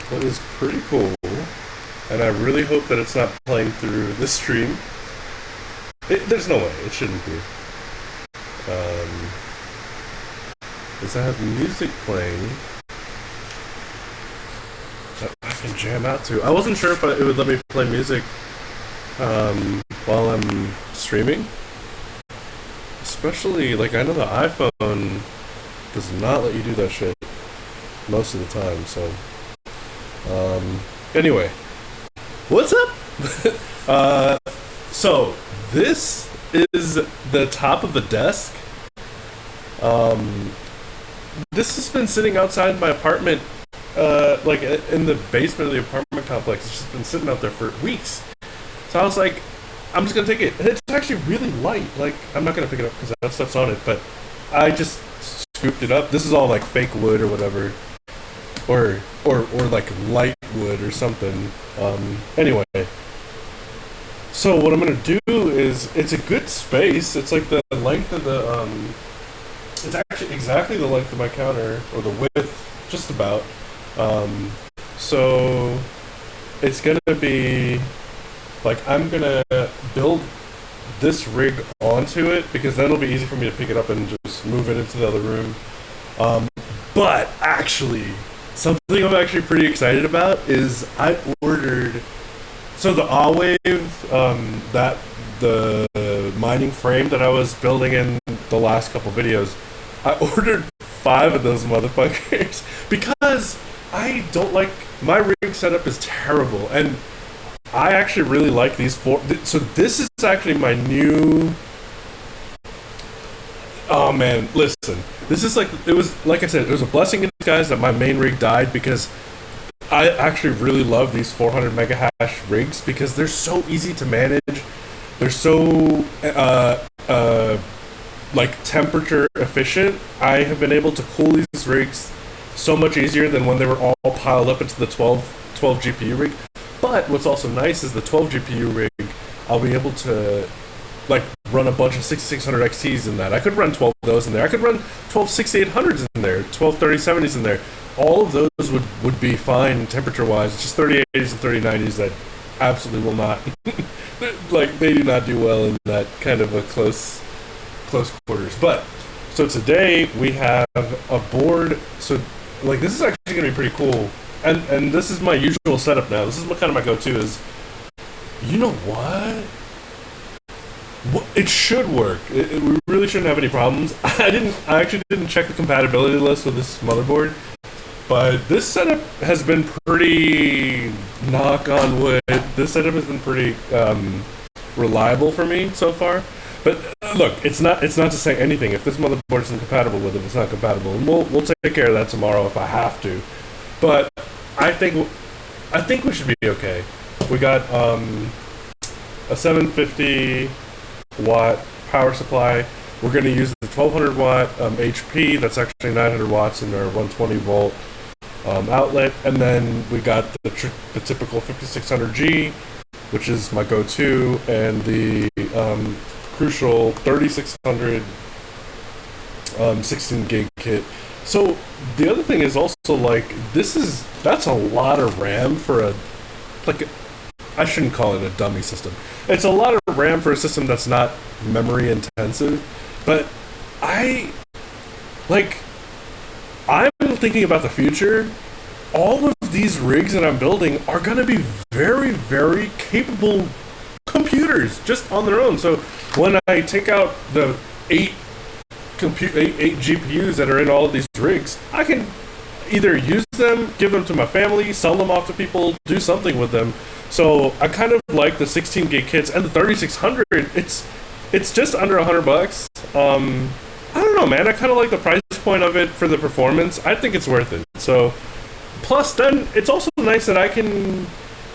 what is pretty cool, and I really hope that it's not playing through this stream. There's no way it shouldn't be. Um, is I have music playing that I can jam out to. I wasn't sure if it would let me play music while I'm streaming. Especially, like, I know the iPhone does not let you do that shit most of the time, so. Anyway, what's up? So, this is the top of the desk. This has been sitting outside my apartment, like in the basement of the apartment complex. It's just been sitting out there for weeks. So I was like, I'm just gonna take it. And it's actually really light. Like, I'm not gonna pick it up because that stuff's on it, but I just scooped it up. This is all like fake wood or whatever, or like light wood or something. Anyway, so what I'm gonna do is, it's a good space. It's like the length of the it's actually exactly the length of my counter, or the width, just about. So it's gonna be like, I'm gonna build this rig onto it because then it'll be easy for me to pick it up and just move it into the other room. But actually, something I'm actually pretty excited about is I ordered. So the Awave, that the mining frame that I was building in the last couple videos, I ordered 5 of those motherfuckers because I don't like, my rig setup is terrible, and I actually really like these 4. So this is actually my new. Oh man, listen. This is like, it was, like I said, it was a blessing in disguise that my main rig died, because I actually really love these 400 mega hash rigs because they're so easy to manage. They're so like temperature efficient. I have been able to cool these rigs so much easier than when they were all piled up into the 12 GPU rig. But what's also nice is the 12 GPU rig, I'll be able to like run a bunch of 6600 XTs in that. I could run 12 of those in there. I could run 12 6800s in there, 12 3070s in there. All of those would be fine temperature wise. It's just 3080s and 3090s that absolutely will not like, they do not do well in that kind of a close quarters. But so today we have a board. So like, this is actually gonna be pretty cool. And this is my usual setup now. This is kind of my go-to is, you know what? It should work. We really shouldn't have any problems. I actually didn't check the compatibility list with this motherboard, but this setup has been pretty, knock on wood, this setup has been pretty reliable for me so far. But look, it's not to say anything. If this motherboard isn't compatible with it, it's not compatible, and we'll take care of that tomorrow if I have to. But I think we should be okay. We got a 750 watt power supply. We're going to use the 1200 watt HP. That's actually 900 watts in our 120 volt outlet, and then we got the typical 5600G, which is my go-to, and the crucial 3600 16 gig kit. So the other thing is also, like, that's a lot of RAM for I shouldn't call it a dummy system. It's a lot of RAM for a system that's not memory intensive. But I'm thinking about the future. All of these rigs that I'm building are going to be very, very capable computers just on their own. So when I take out the 8 GPUs that are in all of these rigs, I can either use them, give them to my family, sell them off to people, do something with them. So I kind of like the 16 gig kits, and the 3600. It's just under $100. I don't know, man. I kind of like the price point of it for the performance. I think it's worth it. So, plus then it's also nice that I can,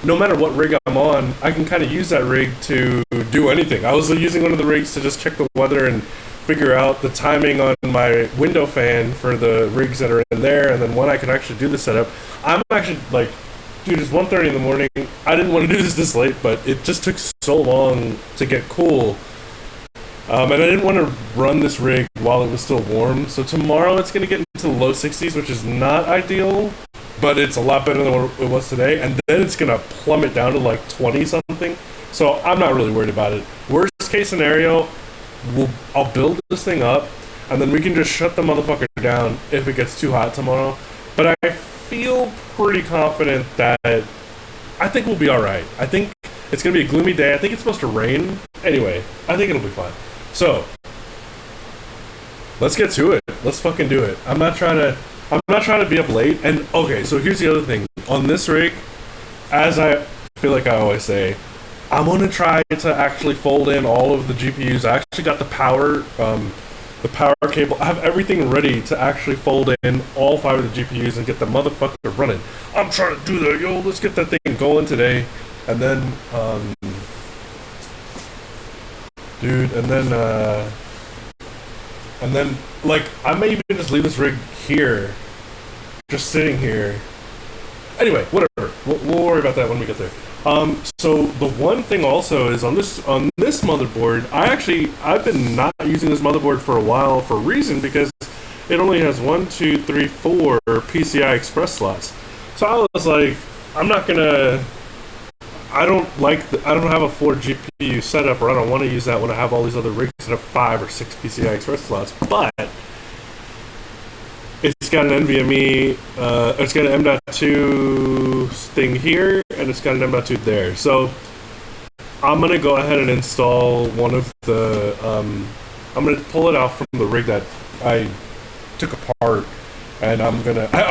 no matter what rig I'm on, I can kind of use that rig to do anything. I was using one of the rigs to just check the weather and figure out the timing on my window fan for the rigs that are in there, and then when I can actually do the setup. I'm actually like, dude, it's 1:30 in the morning. I didn't want to do this late, but it just took so long to get cool. And I didn't want to run this rig while it was still warm. So tomorrow it's going to get into the low 60s, which is not ideal. but it's a lot better than what it was today. And then it's gonna plummet down to like 20 something. So I'm not really worried about it. Worst case scenario, I'll build this thing up, and then we can just shut the motherfucker down if it gets too hot tomorrow. But I feel pretty confident that I think we'll be all right. I think it's gonna be a gloomy day. I think it's supposed to rain. Anyway, I think it'll be fine. So let's get to it. Let's fucking do it. I'm not trying to be up late. And okay, so here's the other thing. On this rig, as I feel like I always say, I'm gonna try to actually fold in all of the GPUs. I actually got the power cable. I have everything ready to actually fold in all 5 of the GPUs and get the motherfucker running. I'm trying to do that, yo. Let's get that thing going today. And then, dude, and then, like, I may even just leave this rig here, just sitting here. Anyway, whatever. We'll worry about that when we get there. So the one thing also is on this motherboard, I've been not using this motherboard for a while for a reason, because it only has 1, 2, 3, 4 PCI Express slots. So I was like, I don't have a 4 GPU setup, or I don't want to use that when I have all these other rigs that have 5 or 6 PCI Express slots. But it's got an NVMe, it's got an M.2 thing here, and it's got an M.2 there. So I'm gonna go ahead and install one of the. I'm gonna pull it out from the rig that I took apart, and I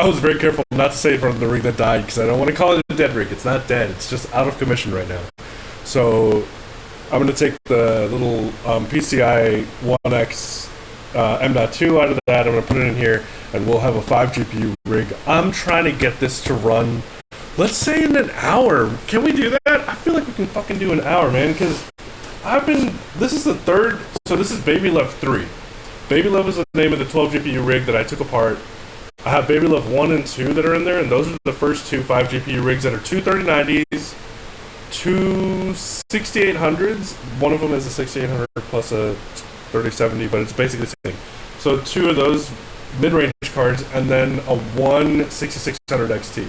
was very careful not to say from the rig that died, because I don't want to call it a dead rig. It's not dead. It's just out of commission right now. So I'm gonna take the little PCI 1X M.2 out of that. I'm gonna put it in here, and we'll have a 5 GPU rig. I'm trying to get this to run, let's say, in an hour. Can we do that? I feel like we can fucking do an hour, man, because this is the third, so this is Baby Love 3. Baby Love is the name of the 12 GPU rig that I took apart. I have Baby Love 1 and 2 that are in there, and those are the first 2 5 GPU rigs that are 2 3090s, 2 6800s. One of them is a 6800 plus a 3070, but it's basically the same. So 2 of those mid-range cards, and then a 1 6600 XT.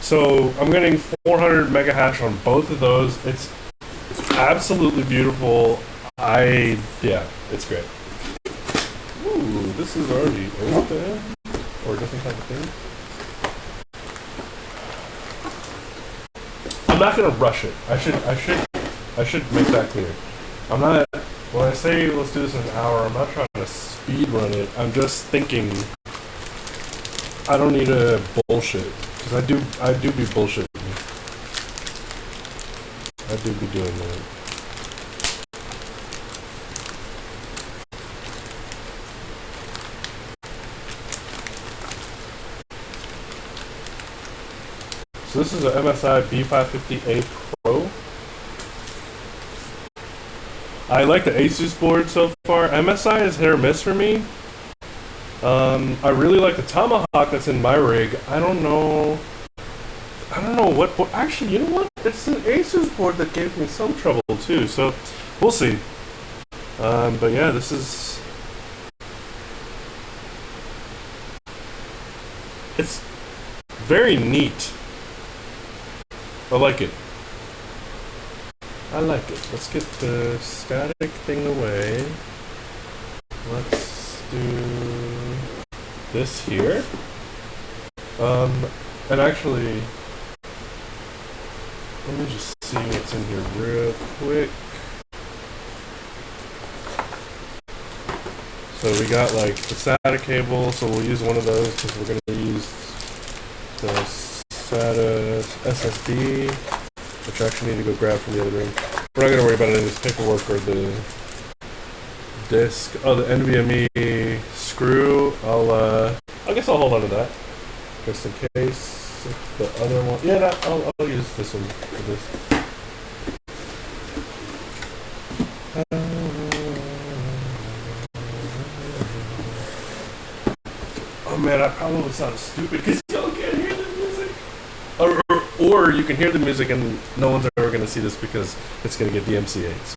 So I'm getting 400 mega hash on both of those. It's absolutely beautiful. Yeah, it's great. Ooh, this is already open, or a different type of thing. I'm not gonna rush it. I should make that clear. I'm not. When I say let's do this in an hour, I'm not trying to speed run it. I'm just thinking I don't need to bullshit, because I do be bullshitting. I do be doing that. So this is a MSI B550A Pro. I like the Asus board so far. MSI is hit or miss for me. I really like the Tomahawk that's in my rig. I don't know what board. Actually, you know what? It's an Asus board that gave me some trouble too. So we'll see. But yeah, this is. It's very neat. I like it. I like it. Let's get the static thing away. Let's do this here. And actually, let me just see what's in here real quick. So we got like the SATA cable, so we'll use one of those because we're going to use the SATA SSD, which I actually need to go grab from the other room. We're not going to worry about any of this paperwork or the disk. Oh, the NVMe screw. I guess I'll hold on to that just in case. If the other one, yeah, I'll use this one for this. Oh man, I probably sound stupid because y'all can't hear the music. Or you can hear the music and no one's ever going to see this because it's going to get DMCA'd. So,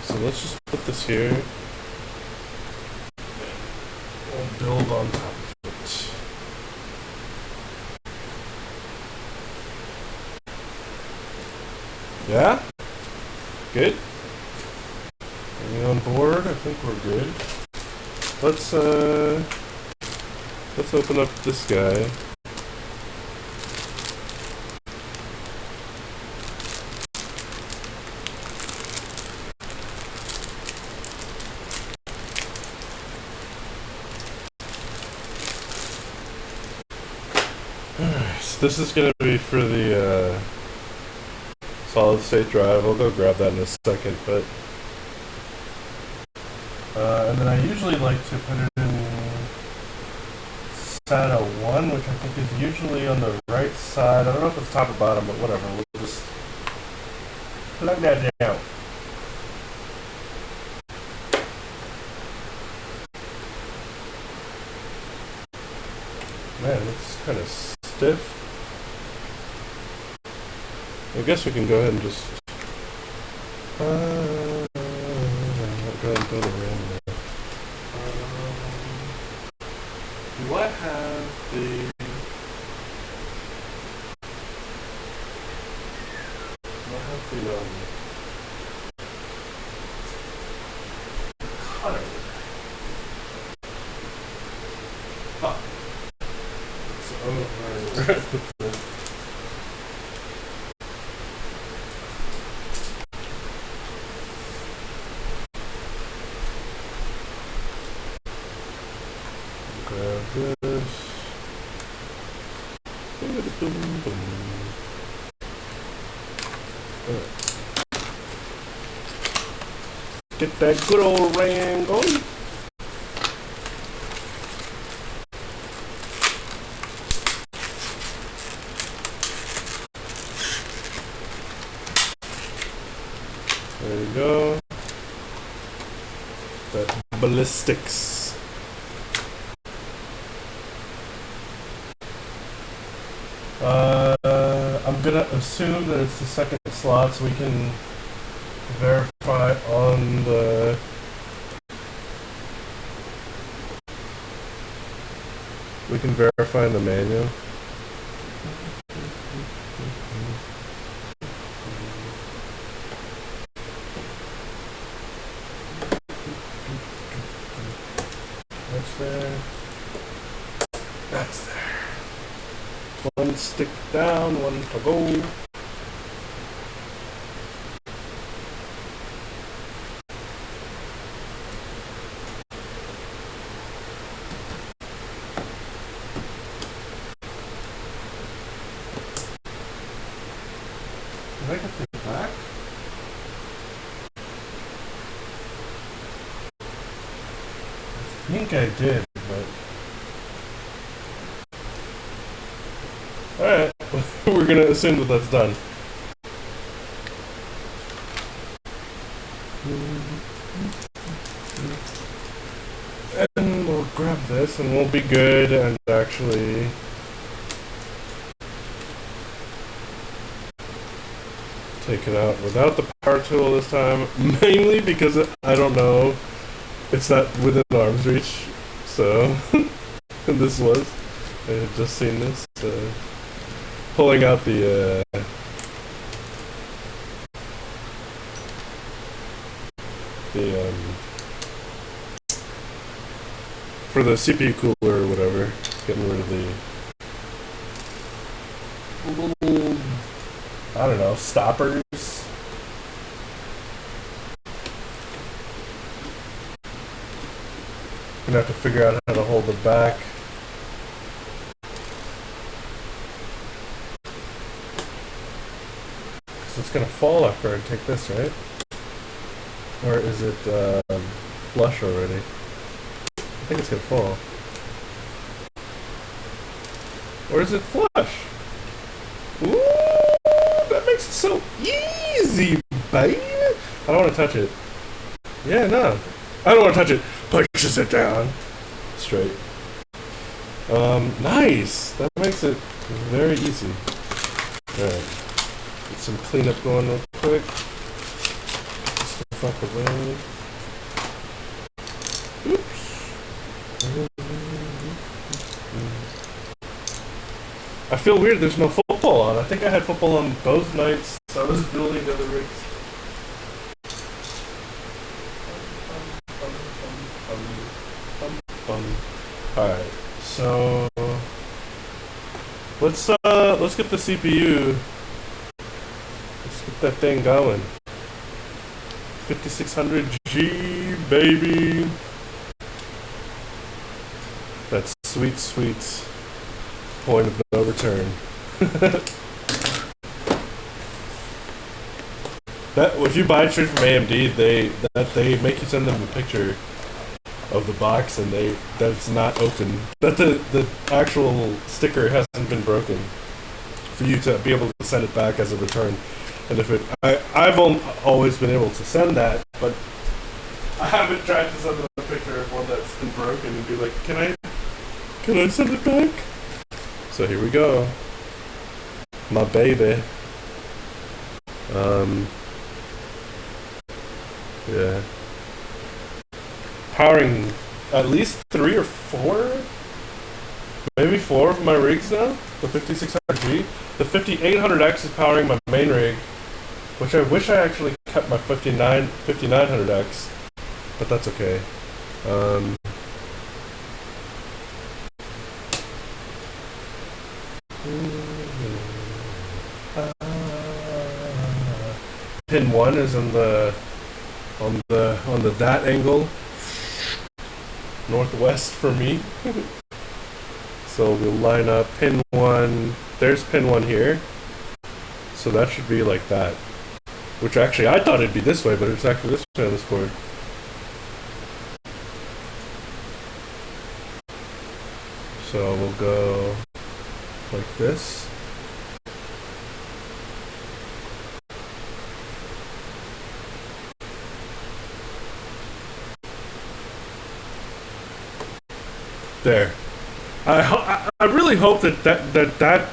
so let's just put this here. build on top of it. Yeah? Good? Are we on board? I think we're good. Let's open up this guy. Alright, so this is gonna be for the solid state drive. I'll go grab that in a second, but and then I usually like to put it in SATA 1, which I think is usually on the right side. I don't know if it's top or bottom, but whatever. We'll just plug that down. Man, it's kind of stiff. I guess we can go ahead and just go ahead and build a RAM there. Do I have the... cutter? Huh. It's over. Grab this. Get that good old RAM going. There you go. That ballistics. I'm gonna assume that it's the second slot so we can verify on the in the manual. That's there. That's there. One stick down, one to go. Did I get this back? I think I did, but... Alright, we're gonna assume that that's done. And we'll grab this and we'll be good and actually... take it out without the power tool this time, mainly because I don't know, it's not within arm's reach, so this was, I had just seen this, pulling out the for the CPU cooler or whatever, getting rid of the little, I don't know, stoppers. Gonna have to figure out how to hold the back. Cause it's gonna fall after I take this, right? Or is it flush already? I think it's gonna fall. Or is it flush? Ooh! Makes it so easy, baby. I don't want to touch it. Yeah, no. I don't want to touch it. Pushes it down. Straight. Nice. That makes it very easy. Alright. Get some cleanup going real quick. Just the fuck away. Oops. I feel weird. There's no football on. I think I had football on both nights. So I was building the other rigs. All right. So let's get the CPU. Let's get that thing going. 5600G, baby. That's sweet, sweet point of no return. That if you buy it straight from AMD, they make you send them a picture of the box and that's not open. That the actual sticker hasn't been broken for you to be able to send it back as a return. And if I've always been able to send that, but I haven't tried to send them a picture of one that's been broken and be like, can I send it back? So here we go, my baby. Yeah. Powering at least 3 or 4, maybe 4 of my rigs now. The 5600G. The 5800X is powering my main rig, which I wish I actually kept my 5900X, but that's okay. Pin 1 is on the that angle, northwest for me. So we'll line up pin 1. There's pin 1 here. So that should be like that. Which actually I thought it'd be this way, but it's actually this way on this board. So we'll go like this. There. I really hope that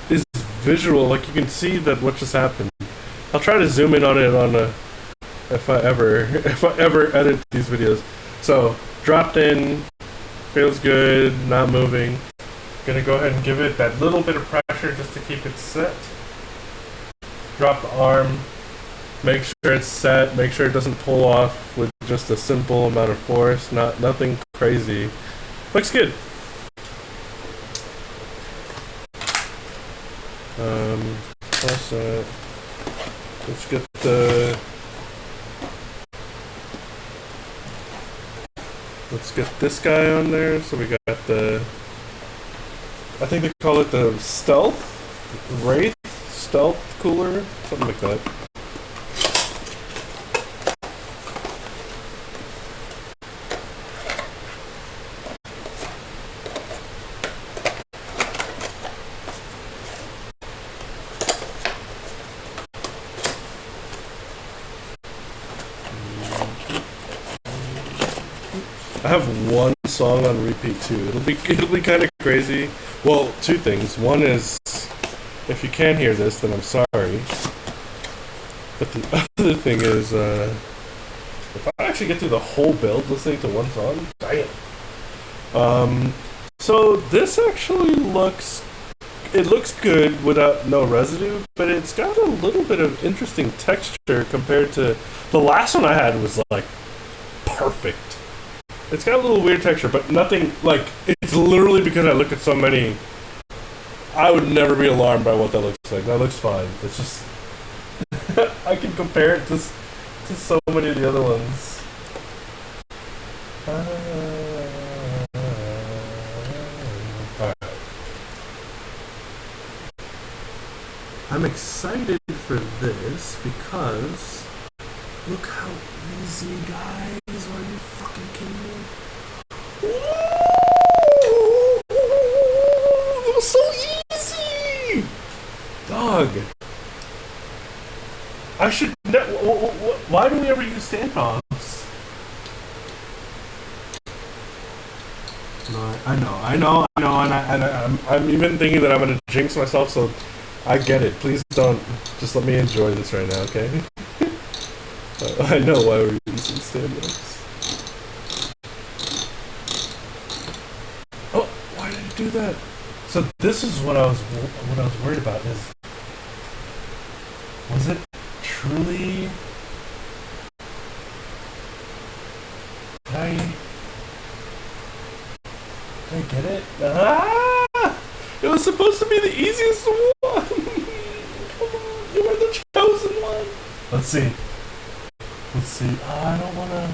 is visual. Like you can see that what just happened. I'll try to zoom in on it if I ever edit these videos. So dropped in, feels good, not moving. Gonna go ahead and give it that little bit of pressure just to keep it set. Drop the arm, make sure it's set, make sure it doesn't pull off with just a simple amount of force, nothing crazy. Looks good. Also, let's get this guy on there. So we got I think they call it the Wraith Stealth cooler, something like that. I have one song on repeat too. It'll be kind of crazy. Well, 2 things. One is, if you can't hear this, then I'm sorry. But the other thing is, if I actually get through the whole build listening to one song, damn. So this actually looks good without no residue, but it's got a little bit of interesting texture compared to the last one I had was like perfect. It's got a little weird texture, but nothing, like, it's literally because I look at so many. I would never be alarmed by what that looks like. That looks fine. It's just, I can compare it to so many of the other ones. Alright. I'm excited for this because look how easy, guys. Are you fucking kidding me? It was so easy! Dog. I should... Why do we ever use standoffs? No, I know, and I'm even thinking that I'm gonna jinx myself, so I get it. Please don't. Just let me enjoy this right now, okay? I know why we're using standoffs. Oh, why did it do that? So this is what I was worried about is, was it truly? Did I did I get it? Ah! It was supposed to be the easiest one. Come on, you are the chosen one. Let's see. Let's see. I don't wanna.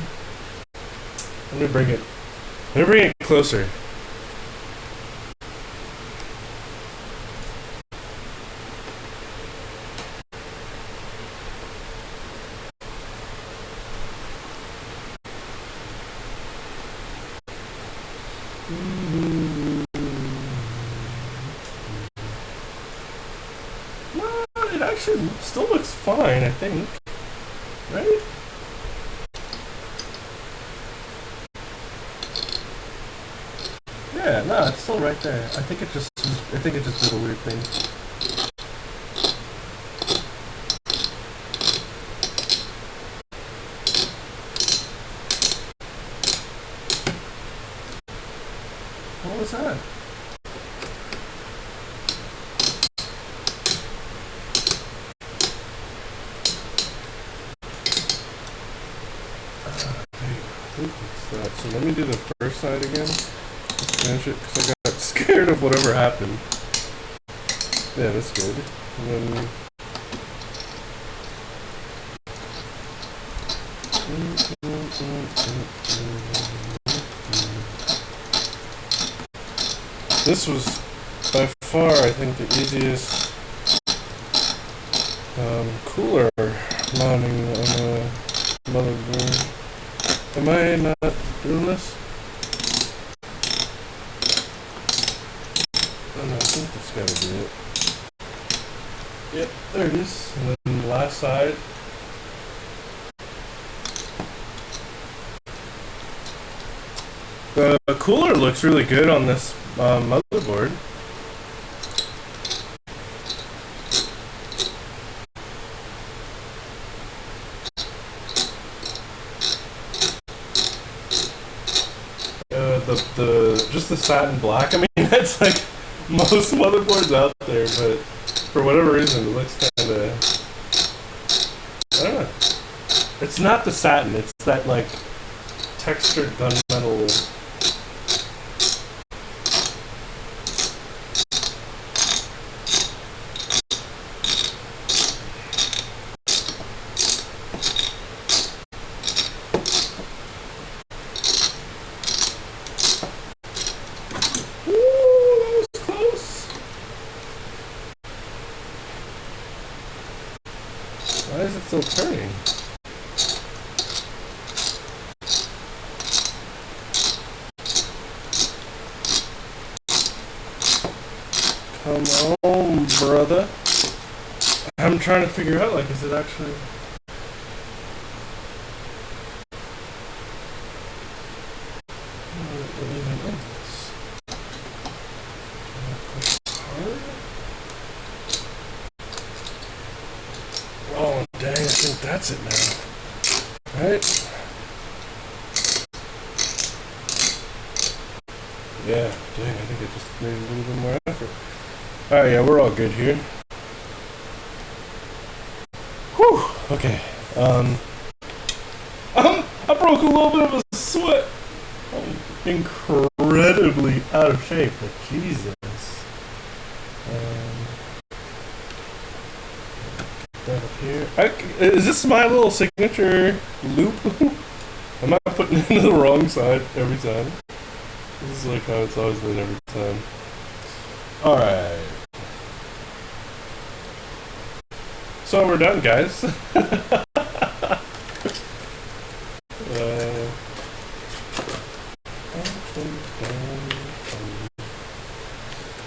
Let me bring it. Let me bring it closer. No, it actually still looks fine, I think. Right? Yeah, no, it's still right there. I think it just did a weird thing. What was that? I think it's that. So let me do the first side again. Just finish it because I got scared of whatever happened. Yeah, that's good. And then this was by far, I think, the easiest cooler mounting on a motherboard. Am I not doing this? Oh no, I think that's gotta be it. Yep, there it is. And then the last side. The cooler looks really good on this motherboard. The just the satin black. I mean, that's like most motherboards out there, but for whatever reason, it looks kind of. I don't know. It's not the satin. It's that like textured gunmetal. Why is it still turning? Come on, brother. I'm trying to figure out, like, is it actually... What even is? Oh, dang, I think that's it now. Right? Yeah, dang, I think it just needs a little bit more effort. Alright, yeah, we're all good here. Whew, okay. I broke a little bit of a sweat. I'm incredibly out of shape, but Jesus. That up here. Is this my little signature loop? Am I putting it into the wrong side every time? This is like how it's always been every time. Alright. So we're done, guys.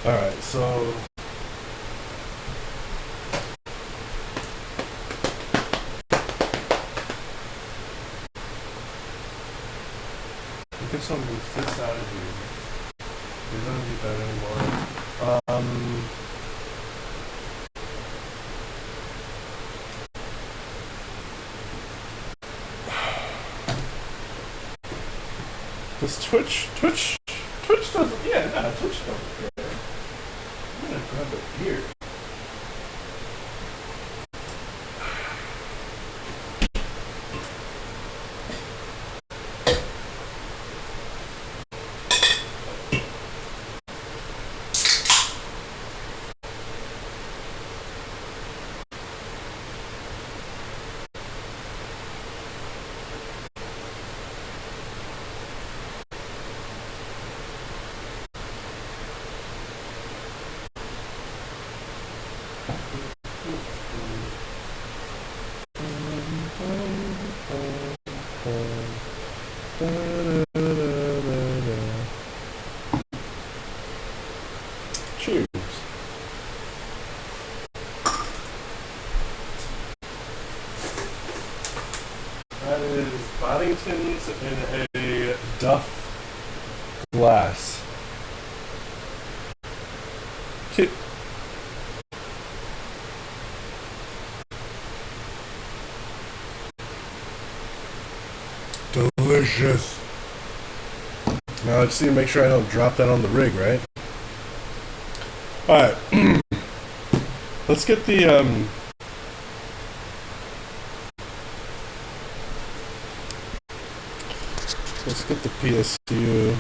Alright, so... I guess I'll move this out of here. We don't need that anymore. Does Twitch doesn't, yeah, nah, Twitch doesn't care. grab it here. Cheers. That is Boddington's in a Duff glass. Cute. Delicious. Now I just need to make sure I don't drop that on the rig, right? Alright. Let's get the PSU.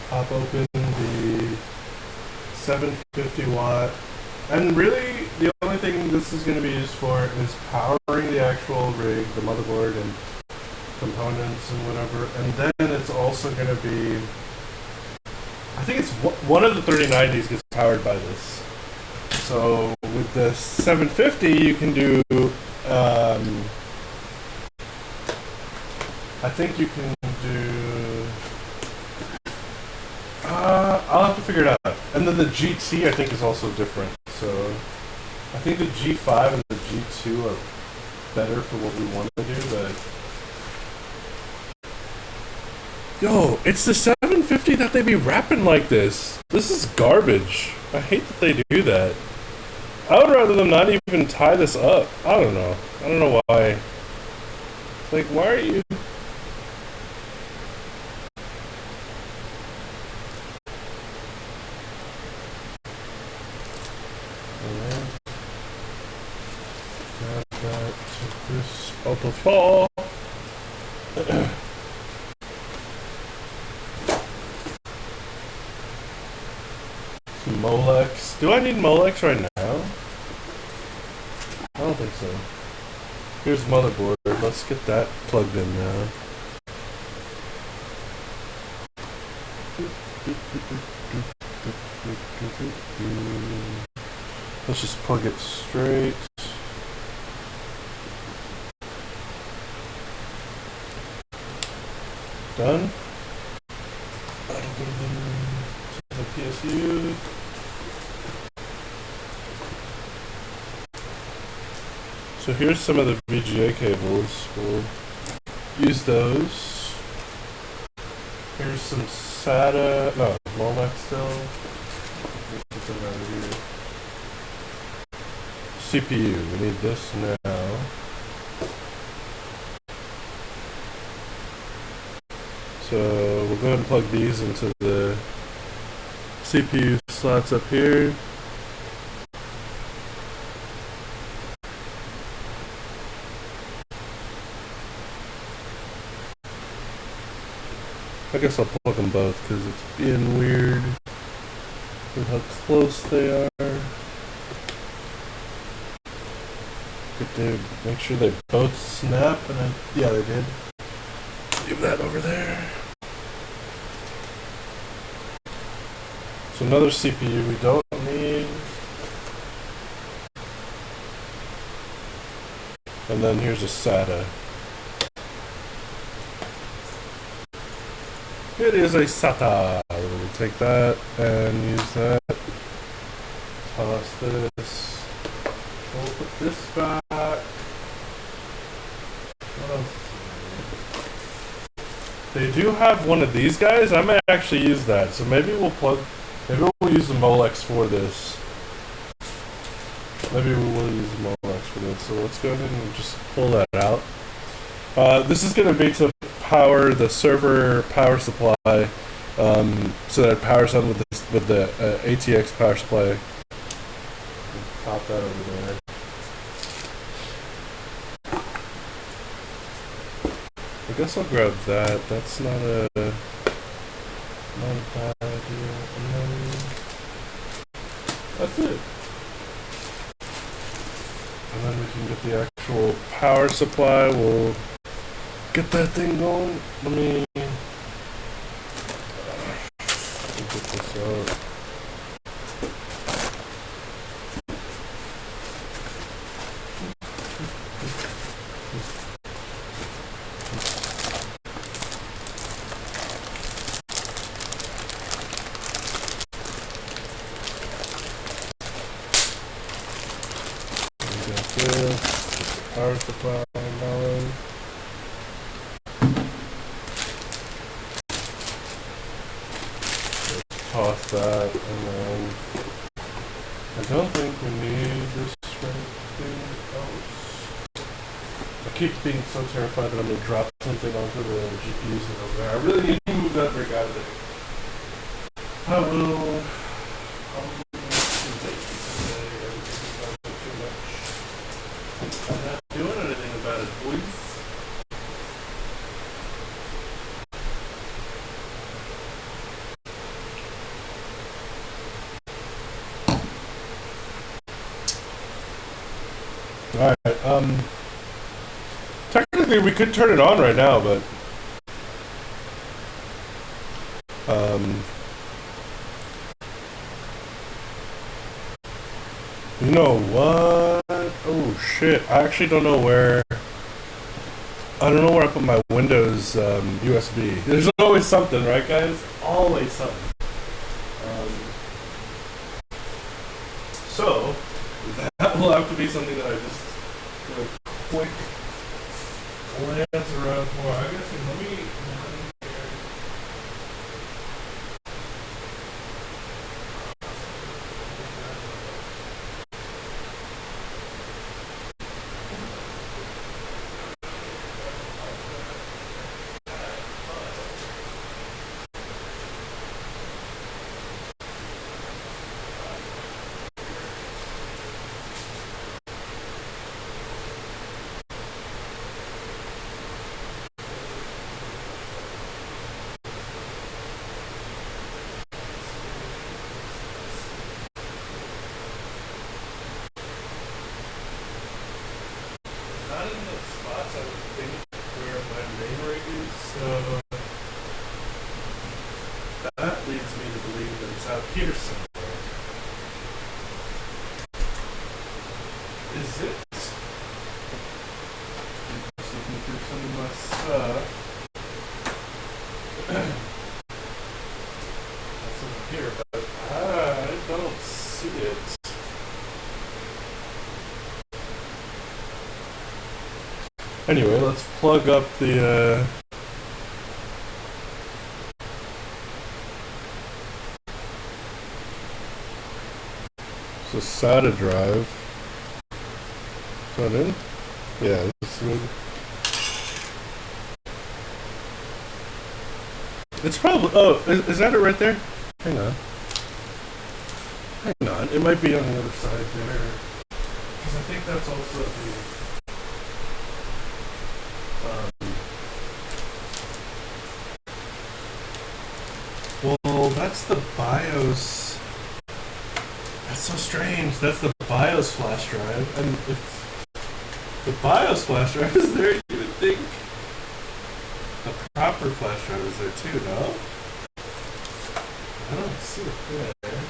Pop open the 750 watt, and really the only thing this is going to be used for is powering the actual rig, the motherboard and components and whatever, and then it's also going to be, I think it's one of the 3090s gets powered by this. So with the 750 you can do, I think you can do, I'll have to figure it out. And then the GT I think is also different. So I think the G5 and the G2 are better for what we want to do, but yo, it's the 750 that they be wrapping like this. This is garbage. I hate that they do that. I would rather them not even tie this up. I don't know. I don't know why. It's like, why are you... Add that to this auto fall. Molex. Do I need Molex right now? I don't think so. Here's motherboard. Let's get that plugged in now. Let's just plug it straight. Done. That'll go to the PSU. So here's some of the VGA cables. We'll use those. Here's some SATA. No, Molex still. Put them out here. CPU. We need this now. So we'll go ahead and plug these into the CPU slots up here. I guess I'll plug them both because it's being weird with how close they are. Good to make sure they both snap, and yeah, they did. Leave that over there. So another CPU we don't need. And then here's a SATA. It is a SATA. We'll take that and use that. Toss this. We'll put this back. What else? They do have one of these guys. I might actually use that. So maybe we'll use the Molex for this. Maybe we will use the Molex for this. So let's go ahead and just pull that out. This is going to be to power the server power supply, so that it powers on with the ATX power supply. Pop that over there. I guess I'll grab that. That's not a bad idea. And then that's it. And then we can get the actual power supply. We'll get that thing going. Let me get this out. Power supply going. Toss that, and then I don't think we need this for anything else. I keep being so terrified that I'm going to drop something onto the GPUs over there. I really need to move that brick out of there. I will probably take today. Everything's about too much. I'm not doing anything about it, boys. Alright, technically we could turn it on right now, but you know what? Oh shit, I actually don't know where I put my Windows USB. There's always something, right guys? Always something. So that will have to be something that I just do a quick glance around for. I guess let me. That leads me to believe that it's out here somewhere. Is it? I'm just looking through some of my stuff. That's over here, but I don't see it. Anyway, let's plug up the SATA drive. Is that in? Yeah, that's good. It's probably. Oh, is that it right there? Hang on. Hang on. It might be on the other side there. Because I think that's also the. Well, that's the BIOS. That's so strange. That's the BIOS flash drive. And if the BIOS flash drive is there, you would think the proper flash drive is there too, no? I don't see it there.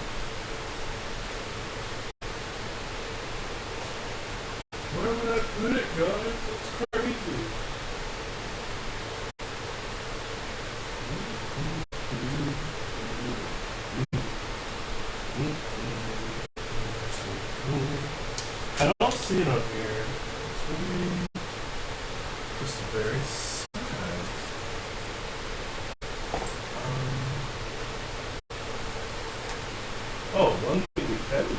Where would I put it, guys? I don't see it on here. It's really just very sad. Oh, one thing we can do,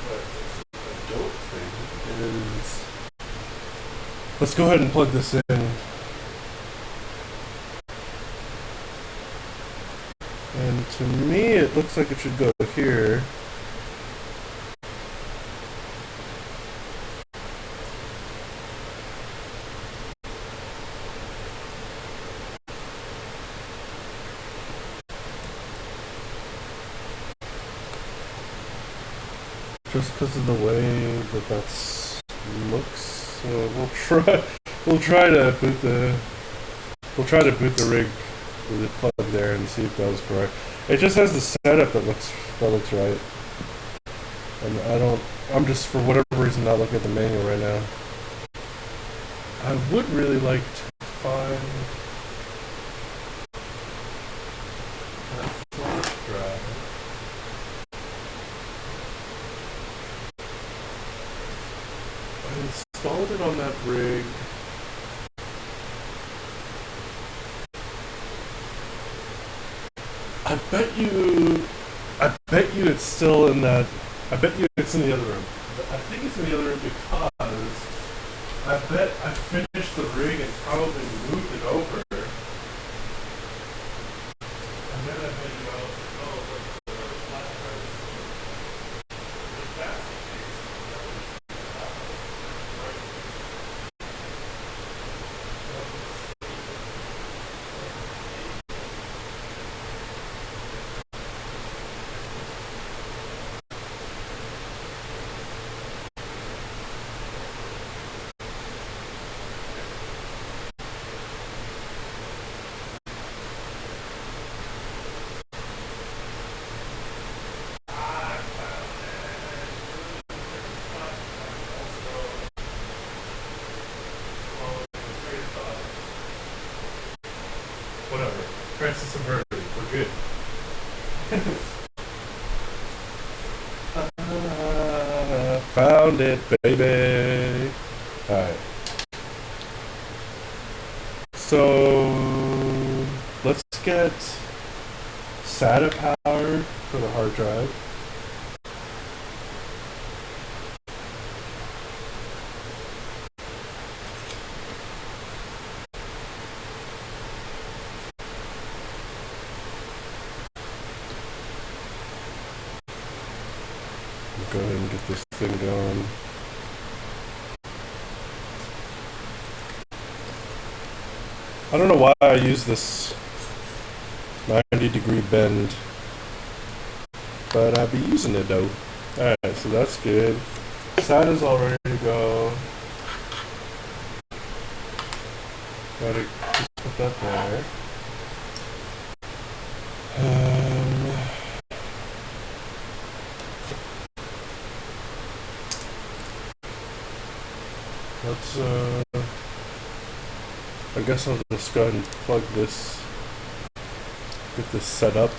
but I don't think is. Let's go ahead and plug this in. And to me, it looks like it should go here. Just because of the way that that's looks, so we'll try. We'll try to boot the. We'll try to boot the rig with it plugged there and see if that was correct. It just has the setup that looks right. And I don't. I'm just for whatever reason not looking at the manual right now. I would really like to find that flash drive. I installed it on that rig. I bet you it's still in that. I bet you it's in the other room. I think it's in the other room because I bet I finished the rig and probably moved it over. And then I made it out. Oh, but the flash drive is still. If that's the case, that would whatever. Crisis averted. We're good. Found it, baby. Alright. So, let's get SATA power for the hard drive. Go ahead and get this thing going. I don't know why I use this 90-degree bend, but I'll be using it though. Alright, so that's good. SATA's all ready to go. Gotta just put that there. Let's, I guess I'll just go ahead and plug this, get this set up.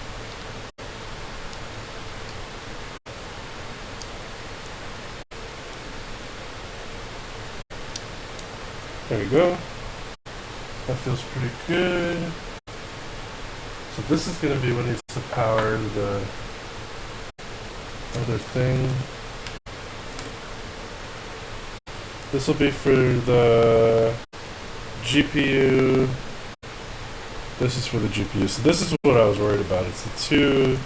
There we go. That feels pretty good. So this is going to be what needs to power the other thing. This will be for the GPU. This is for the GPU. So this is what I was worried about. It's the two.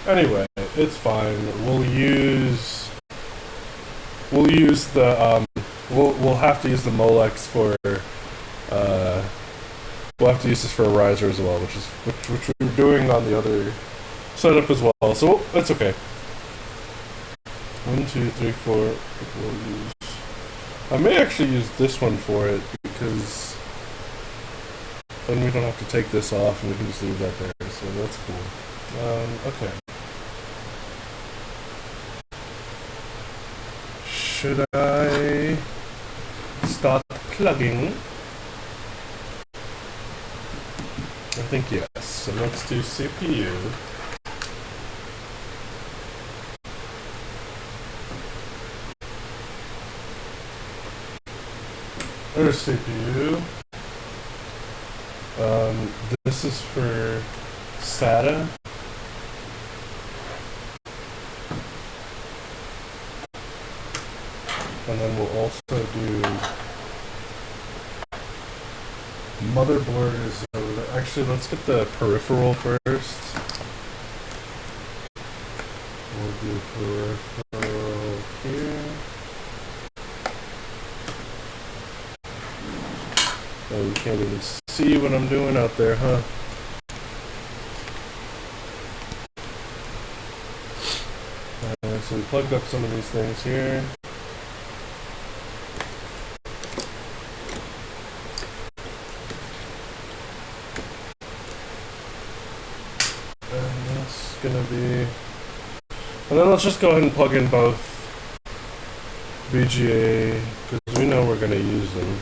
Anyway, it's fine. We'll use the we'll have to use the Molex for we'll have to use this for a riser as well, which we're doing on the other setup as well. So that's okay. 1, 2, 3, 4. We'll use. I may actually use this one for it because then we don't have to take this off and we can just leave that there. So that's cool. Okay. Should I start plugging? I think yes. So let's do CPU. There's CPU. This is for SATA. And then we'll also do motherboard is over there. Actually, let's get the peripheral first. We'll do peripheral here. Oh, you can't even see what I'm doing out there, huh? So we plugged up some of these things here. And that's gonna be... And then let's just go ahead and plug in both VGA, because we know we're gonna use them.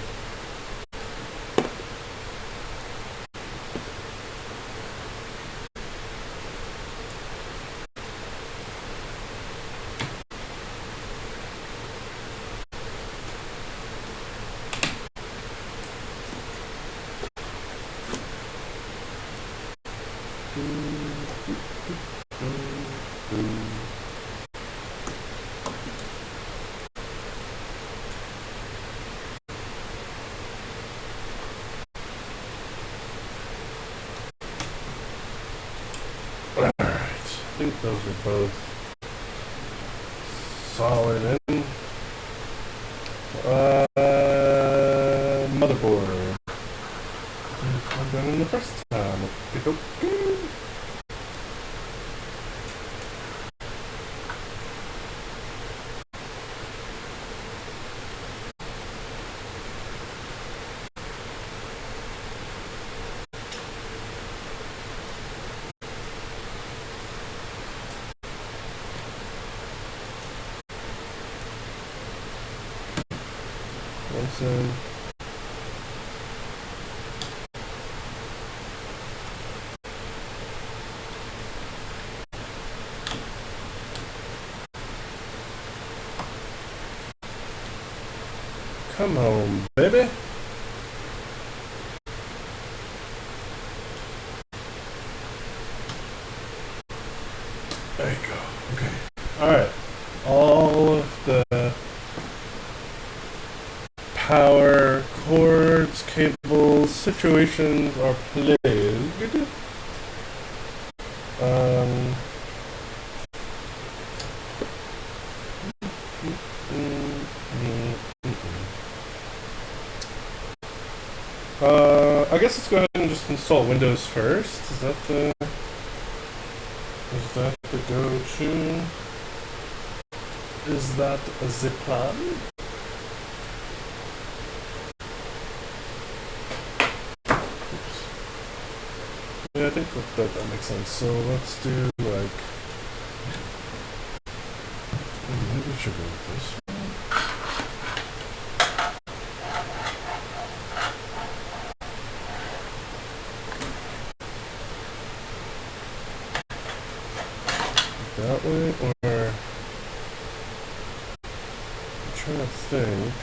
Alright, I think those are both solid in. Motherboard. I've done it the first time. Okay. Once in. Come on, baby. There you go. Okay. Alright. All of the power cords, cables, situations are plugged. I guess let's go ahead and just install Windows first. Is that the go-to? Is that the plan? Oops. Yeah, I think that makes sense. So let's do like... Maybe we should go with this one. That way, or I'm trying to think.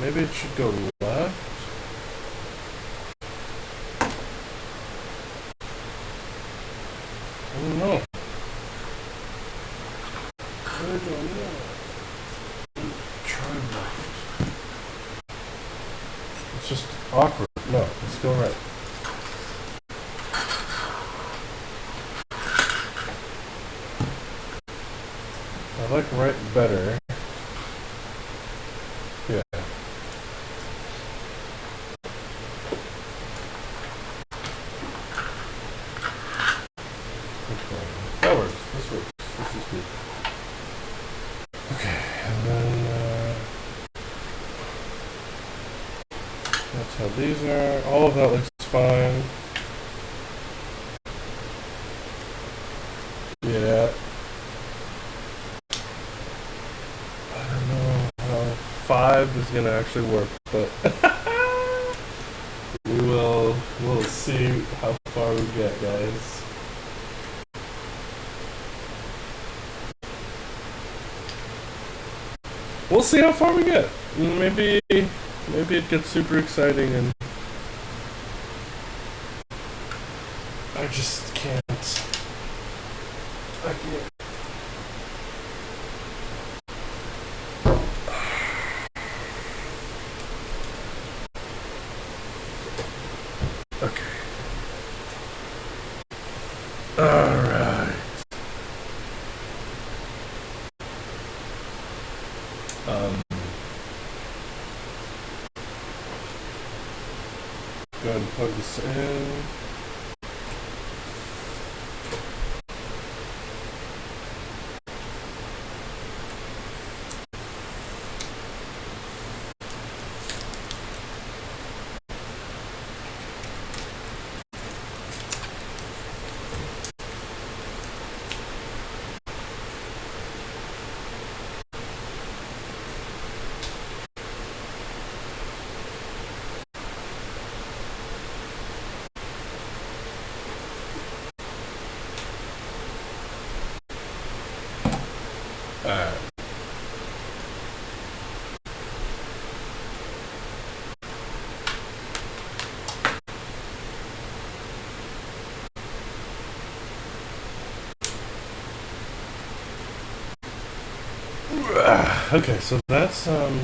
Maybe it should go left. I don't know. I don't know. Try left. It's just awkward. No, let's go right. I like right better. Yeah. Okay. That works. This works. This is good. Okay, and then that's how these are. All of that looks fine. Yeah. 5 is gonna actually work, but see how far we get, guys. We'll see how far we get. Maybe it gets super exciting and I just can't. I can't. Okay. Alright. Go ahead and plug this in. Alright. Okay, so that's play.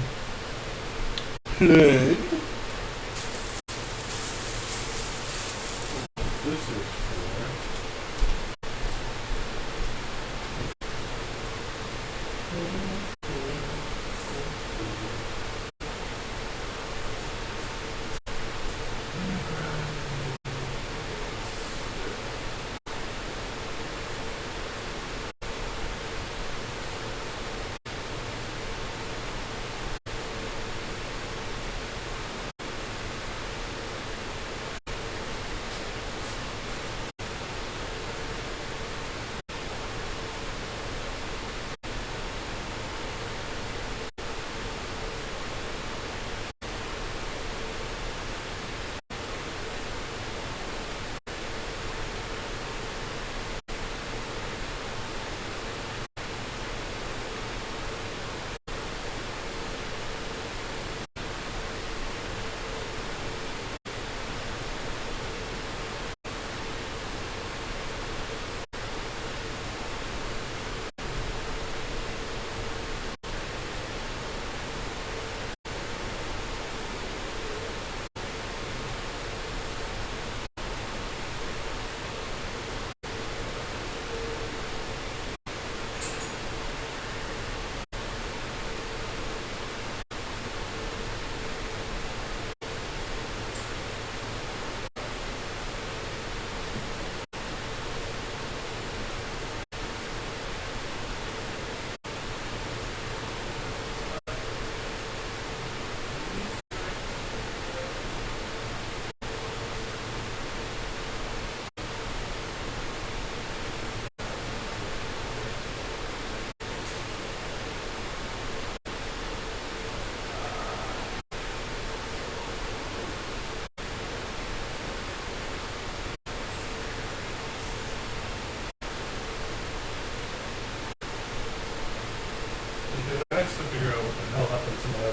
This is nice to figure out what the hell happened to my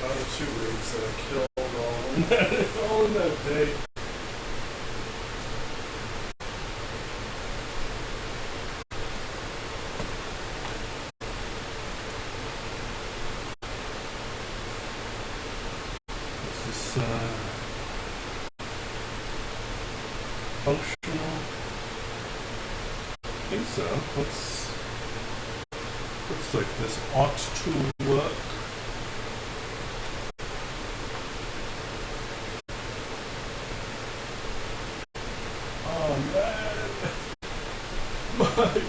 other two rigs that I killed all in that day. This is functional. I think so. Looks like this ought to work. Oh man! My God!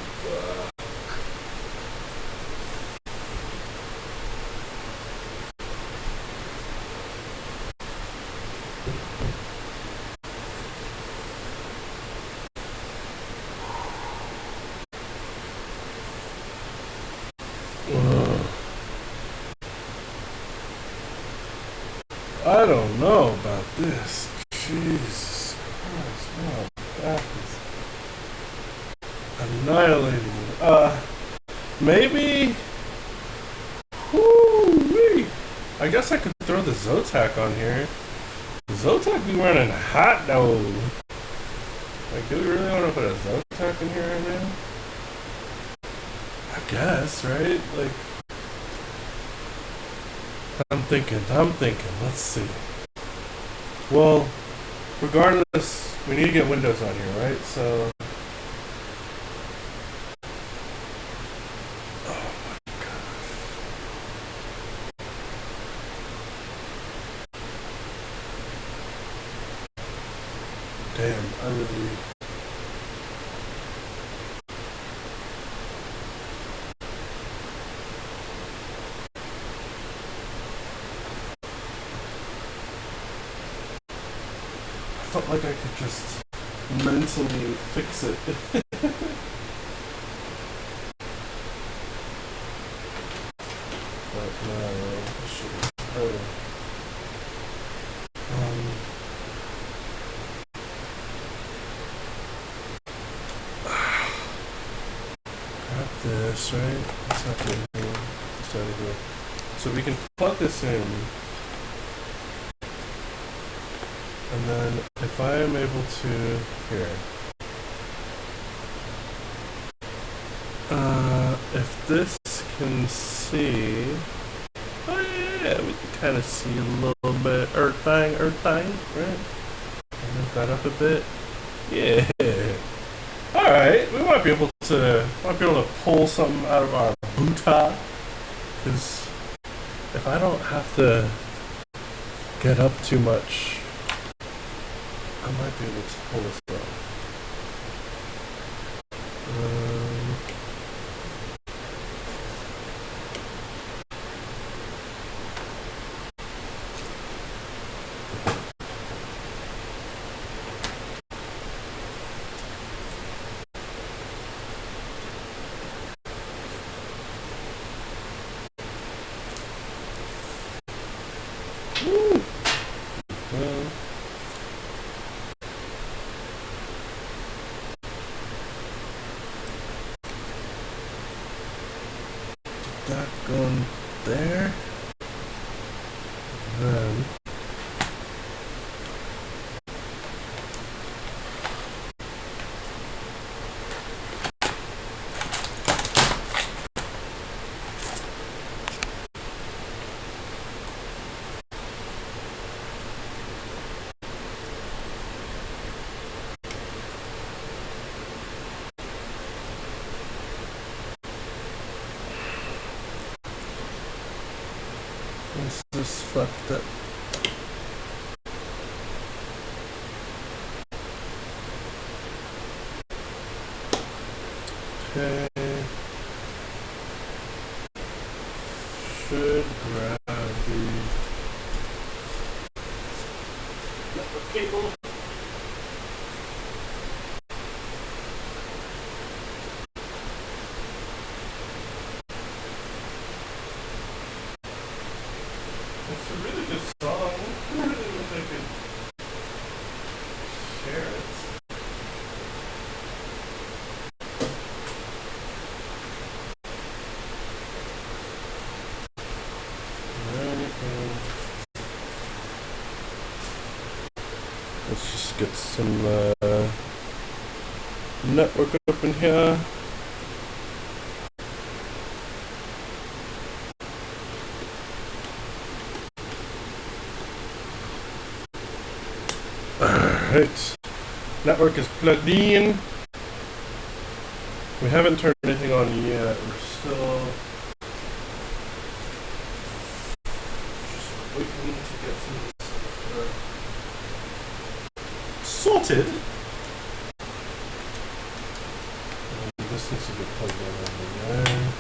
I don't know about this. Jesus Christ, wow, that is annihilating. Maybe. Whoo-wee. I guess I could throw the Zotac on here. Zotac be running hot though. Like, do we really want to put a Zotac in here right now? I guess, right? Like, I'm thinking. Let's see. Well, regardless, we need to get Windows on here, right? So. Oh my gosh. Damn, I really. Felt like I could just mentally fix it. But no, this shit is better. Grab this, right? What's happening here? What's out of here? So we can plug this in. And then if I am able to here. If this can see, oh yeah, we can kind of see a little bit earth thing, right? Move that up a bit. Yeah. All right, we might be able to pull something out of our boota, because if I don't have to get up too much, I might be able to pull this off. Woo! That going there. Then this is fucked up. Okay. Should grab the network cable. It's a really good song. I really wish I could share it. Let's just get some network up in here. Alright, network is plugged in. We haven't turned anything on yet. We're still just waiting to get some stuff sorted. And this needs to get plugged in over there.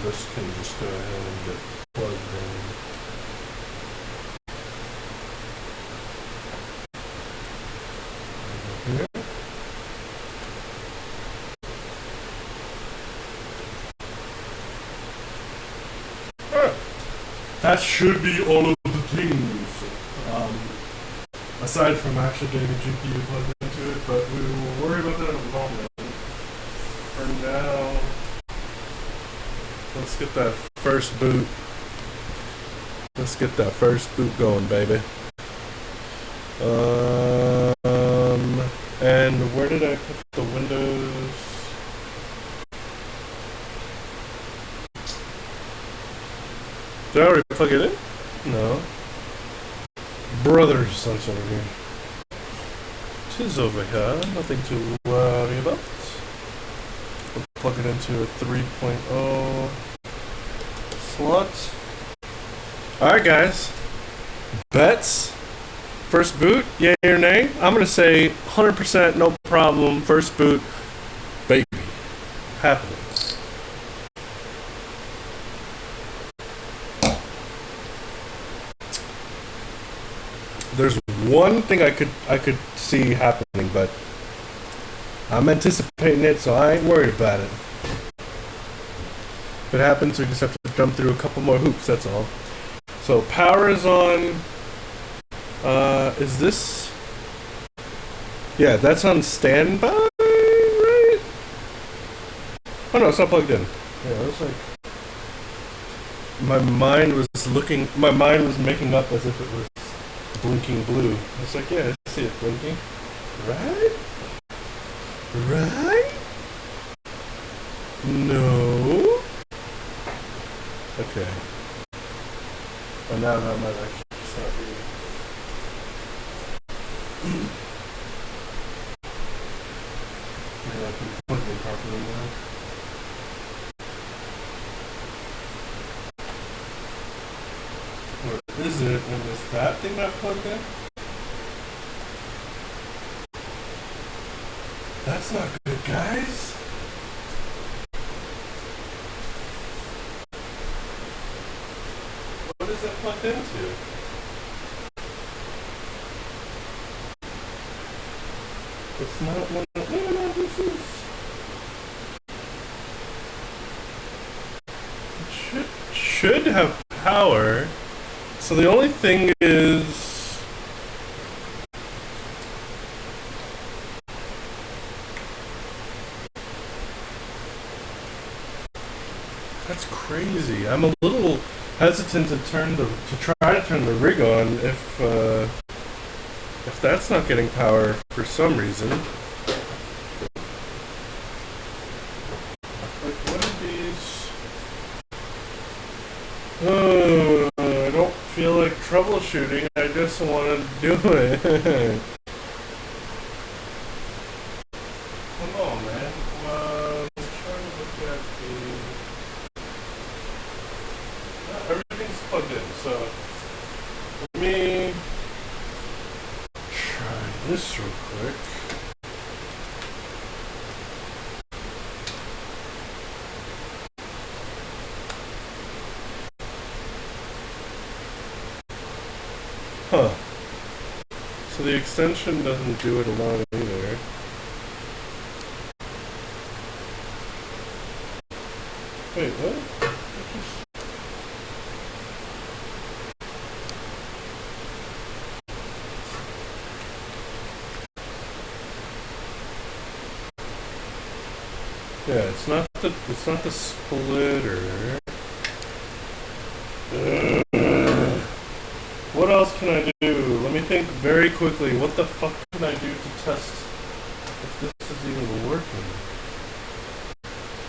This can just go ahead and get plugged in. that should be all of the things. Um, Aside from actually getting a GPU plugged into it, but we will worry about that in a moment. For now, let's get that first boot. Let's get that first boot going, baby. And where did I put the Windows? Did I already plug it in? No. Brothers, I'm sorry. Tis over here. Nothing to worry about. We'll plug it into a 3.0 slot. Alright, guys. Bets. First boot, yay or nay? I'm going to say 100% no problem. First boot, baby. Happening. There's one thing I could see happening, but I'm anticipating it, so I ain't worried about it. If it happens, we just have to jump through a couple more hoops, that's all. So power is on. Is this? Yeah, that's on standby, right? Oh no, it's not plugged in. Yeah, it was like my mind was making up as if it was blinking blue. It's like, yeah, I see it blinking. Right? Right? No. Okay. Oh, now that might actually start reading. Maybe I can plug it properly now. Where is it? And is that thing not plugged in? That's not good, guys. What is that plugged into? It's not one. No, this is. It should have power. So the only thing is. That's crazy. I'm a little hesitant to try to turn the rig on if that's not getting power for some reason. Like, what are these? Oh, I don't feel like troubleshooting. I just want to do it. Come on, man. I'm trying to look at everything's plugged in, so let me try this real quick. Huh. So the extension doesn't do it alone either. Wait, what? Yeah, it's not the splitter. What else can I do? Let me think very quickly. What the fuck can I do to test if this is even working?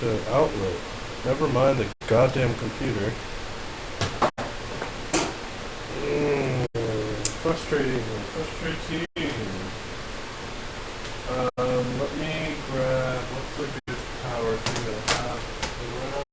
The outlet. Never mind the goddamn computer. Frustrating. Let me grab what's the good power thing that I have around.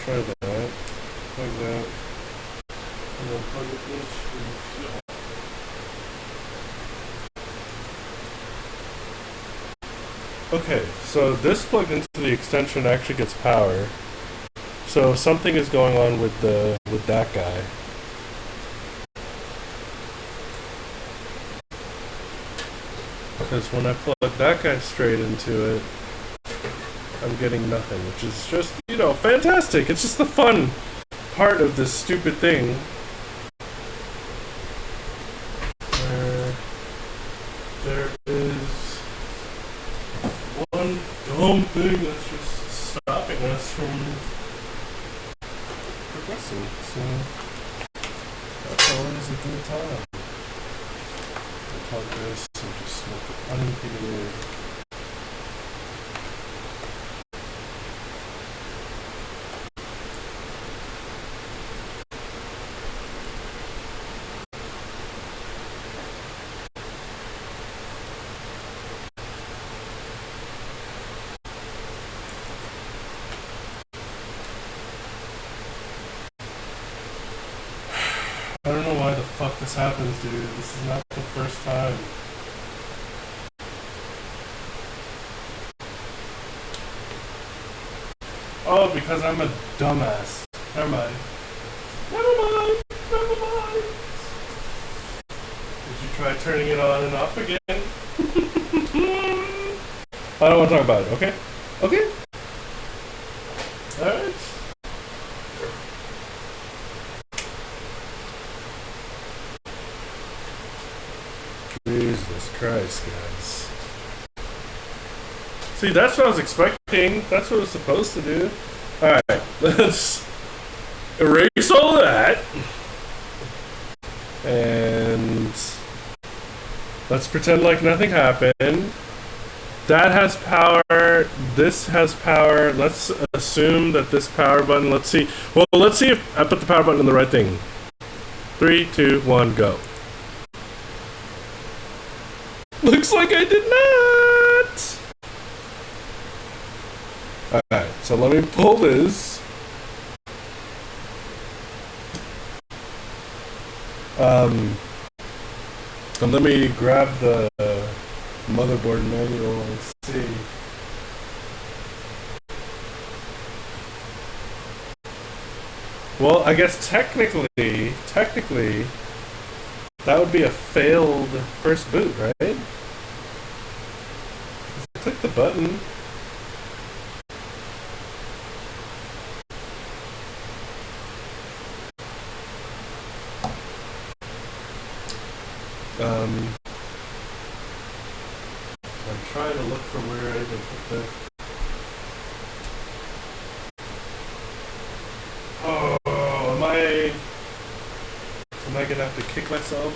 Try that, like that, and then plug it into. Okay, so this plugged into the extension actually gets power. So something is going on with that guy. Because when I plug that guy straight into it, I'm getting nothing, which is just, fantastic. It's just the fun part of this stupid thing. Where there is one dumb thing that's just stopping us from progressing. So that's always a good time. Plug this and just smoke it unimpeded. I don't know why the fuck this happens, dude. This is not the first time. Oh, because I'm a dumbass. Never mind. Never mind. Never mind. Did you try turning it on and off again? I don't want to talk about it, okay? Okay? Alright. Jesus Christ, guys. See, that's what I was expecting. That's what it was supposed to do. Alright, let's erase all of that. And let's pretend like nothing happened. That has power. This has power. Let's assume that this power button, let's see. Well, let's see if I put the power button in the right thing. 3, 2, 1, go. Looks like I did not. Alright, so let me pull this. And let me grab the motherboard manual and see. Well, I guess technically, that would be a failed first boot, right? Click the button. I'm trying to look for where I even put the... Oh, am I gonna have to kick myself?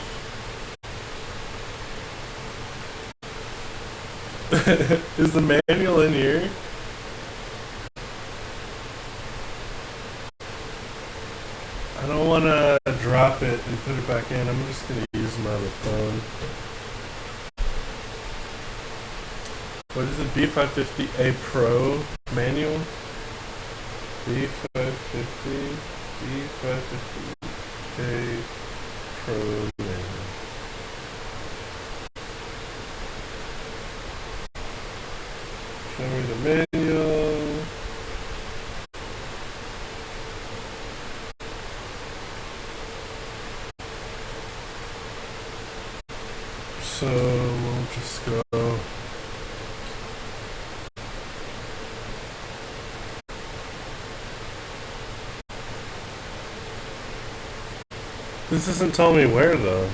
Is the manual in here? I don't want to drop it and put it back in. I'm just going to use my other phone. What is it? B550A Pro manual? B550A Pro manual. Show me the manual. So we'll just go. This doesn't tell me where though.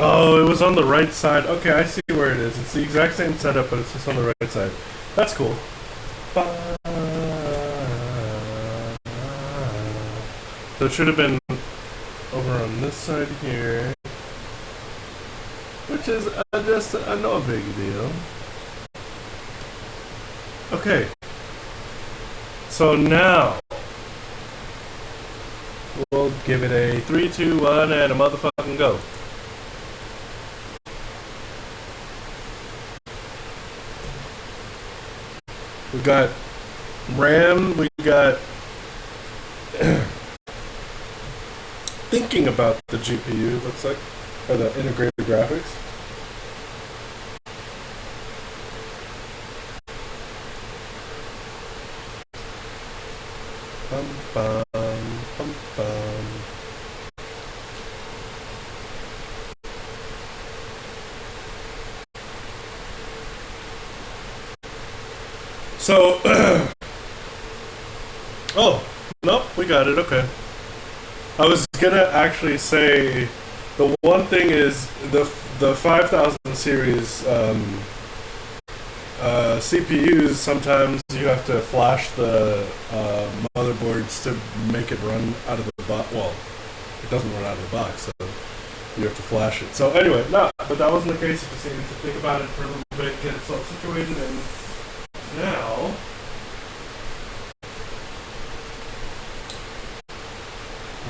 Oh, it was on the right side. Okay, I see where it is. It's the exact same setup, but it's just on the right side. That's cool. So it should have been over on this side here. Which is just no big deal. Okay. So now we'll give it a 3, 2, 1, and a motherfucking go. We got RAM, we got thinking about the GPU, looks like, or the integrated graphics. Bum, bum, bum, bum. So, oh, nope, we got it, okay. I was gonna actually say the one thing is the 5000 series CPUs. Sometimes you have to flash the motherboards to make it run out of the box. Well, it doesn't run out of the box, so you have to flash it. So anyway, no, but that wasn't the case. You just needed to think about it for a little bit, get itself situated, and now.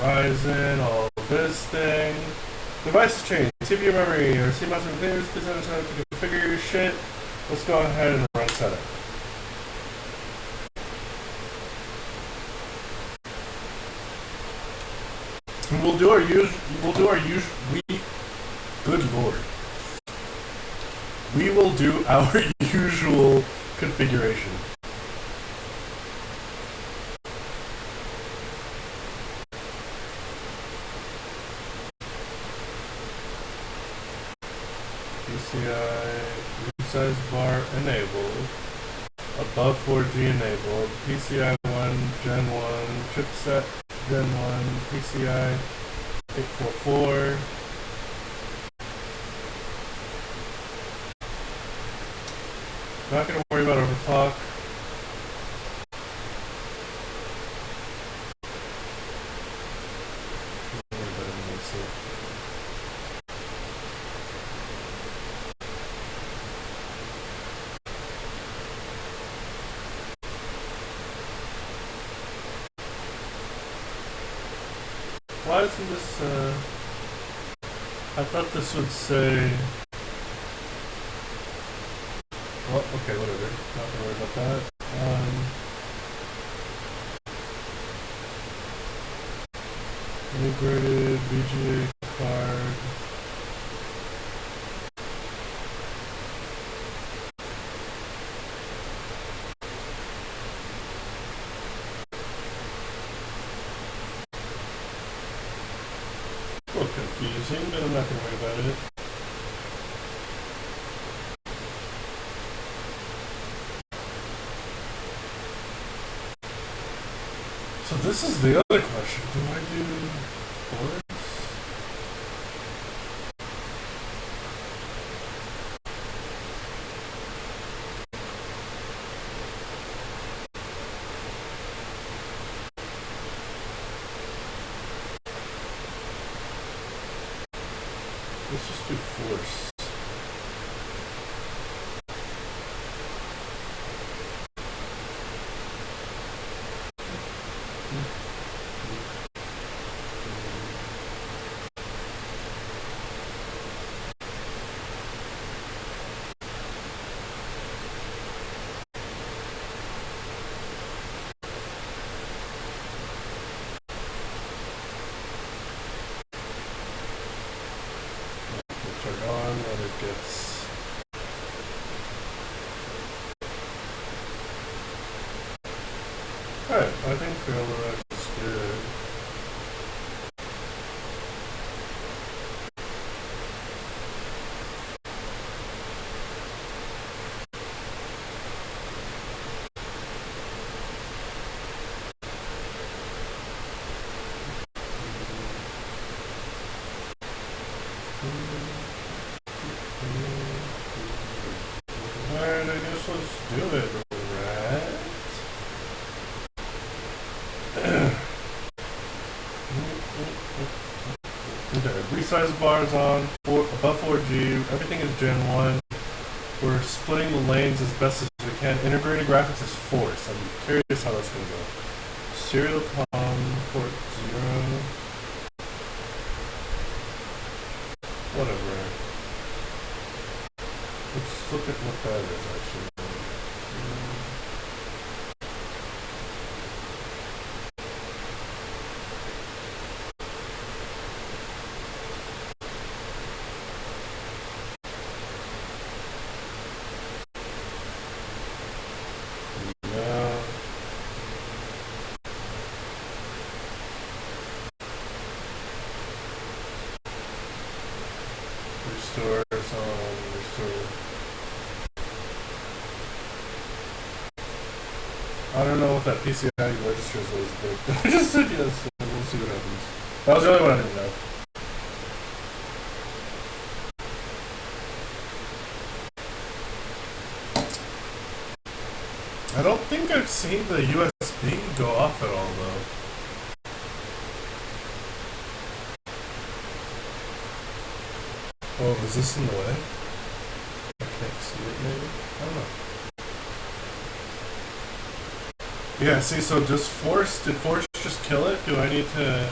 Ryzen, all this thing. Devices change. CPU memory or CMOS containers. Please understand how to configure your shit. Let's go ahead and run setup. And we'll do our good lord. We will do our usual configuration. PCI resize bar enabled, above 4G enabled, PCI 1 Gen 1, chipset Gen 1, PCI 844. Not going to worry about overclock. Why isn't this, I thought this would say, well, okay, whatever, not gonna worry about that. Integrated VGA card. A little confusing, but I'm not going to worry about it. So this is the other question. Do I do force? Let's just do force. Turn on when it gets. Alright, I think the override is good. Alright, I guess let's do it, right? Okay, resize bars on, above 4G, everything is Gen 1. We're splitting the lanes as best as we can. Integrated graphics is force. I'm curious how that's going to go. Serial com, port 0. Whatever. Let's look at what that is actually. restore song, restore. I don't know what that PCI registers was, but I just said yes, so we'll see what happens. That was the only one I didn't know. I don't think I've seen the USB go off at all, though. Oh, is this in the way? I can't see it, maybe? I don't know. Yeah, see, so did Force just kill it? Do I need to...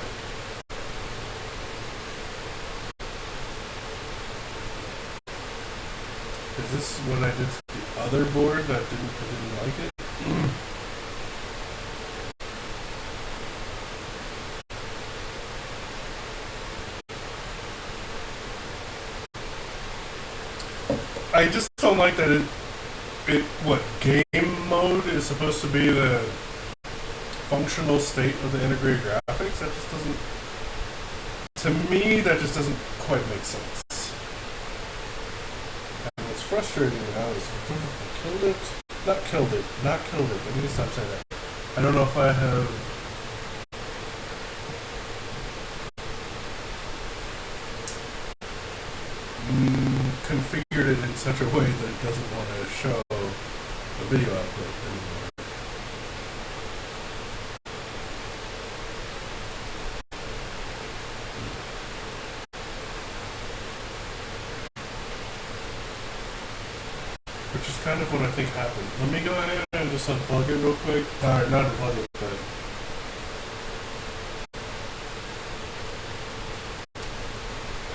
Is this when I did the other board that I didn't like it? I just don't like that what game mode is supposed to be the functional state of the integrated graphics. That just doesn't, to me, that just doesn't quite make sense. And what's frustrating now is I killed it. Not killed it. Let me stop saying that. I don't know if I have. Configured it in such a way that it doesn't want to show the video output anymore. Which is kind of what I think happened. Let me go ahead and just unplug it real quick. Alright, not unplug it, but...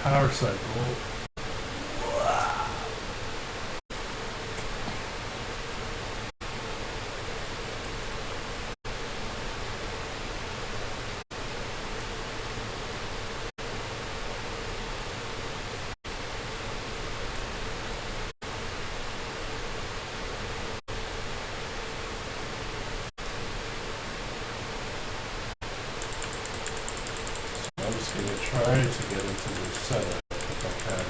Power cycle. I'm just going to try to get into the setup if I can.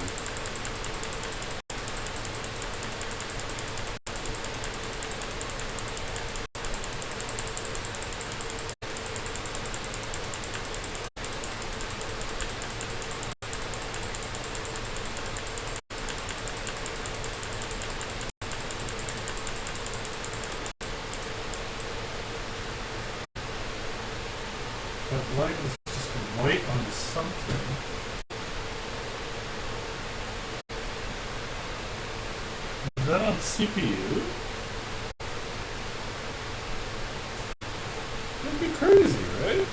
But light is just wait on something. Is that on CPU? That'd be crazy, right?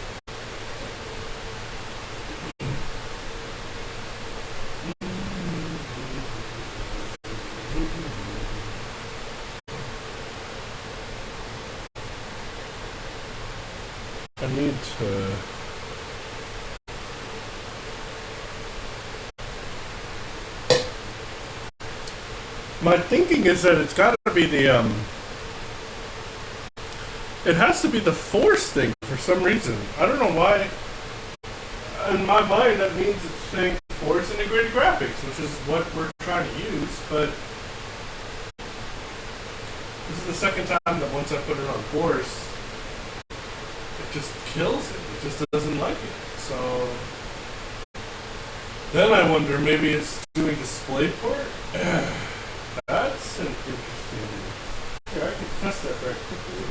I need to... My thinking is that it's got to be the, it has to be the Force thing for some reason. I don't know why. In my mind, that means it's saying Force integrated graphics, which is what we're trying to use, but this is the second time that once I put it on Force, it just kills it. It just doesn't like it. So then I wonder, maybe it's doing DisplayPort? That's an interesting... Here, I can test that very quickly.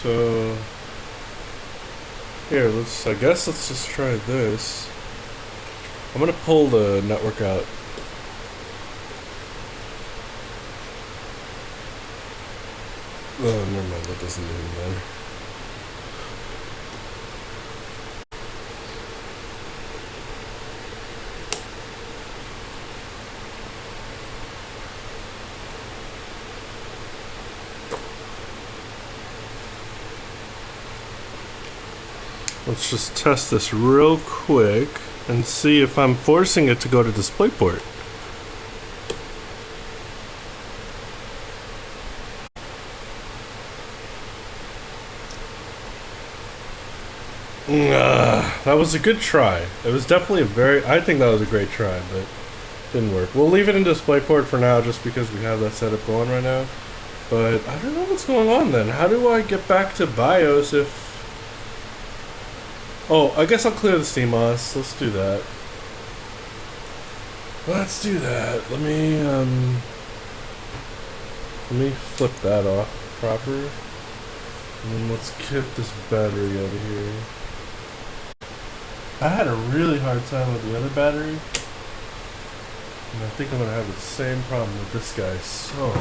So here, I guess let's just try this. I'm gonna pull the network out. Oh, never mind, that doesn't even matter. Let's just test this real quick and see if I'm forcing it to go to DisplayPort. That was a good try. It was definitely I think that was a great try, but didn't work. We'll leave it in DisplayPort for now just because we have that setup going right now. But I don't know what's going on then. How do I get back to BIOS if... Oh, I guess I'll clear the CMOS. Let's do that. Let's do that. Let me flip that off proper. And then let's get this battery out of here. I had a really hard time with the other battery. And I think I'm going to have the same problem with this guy. So...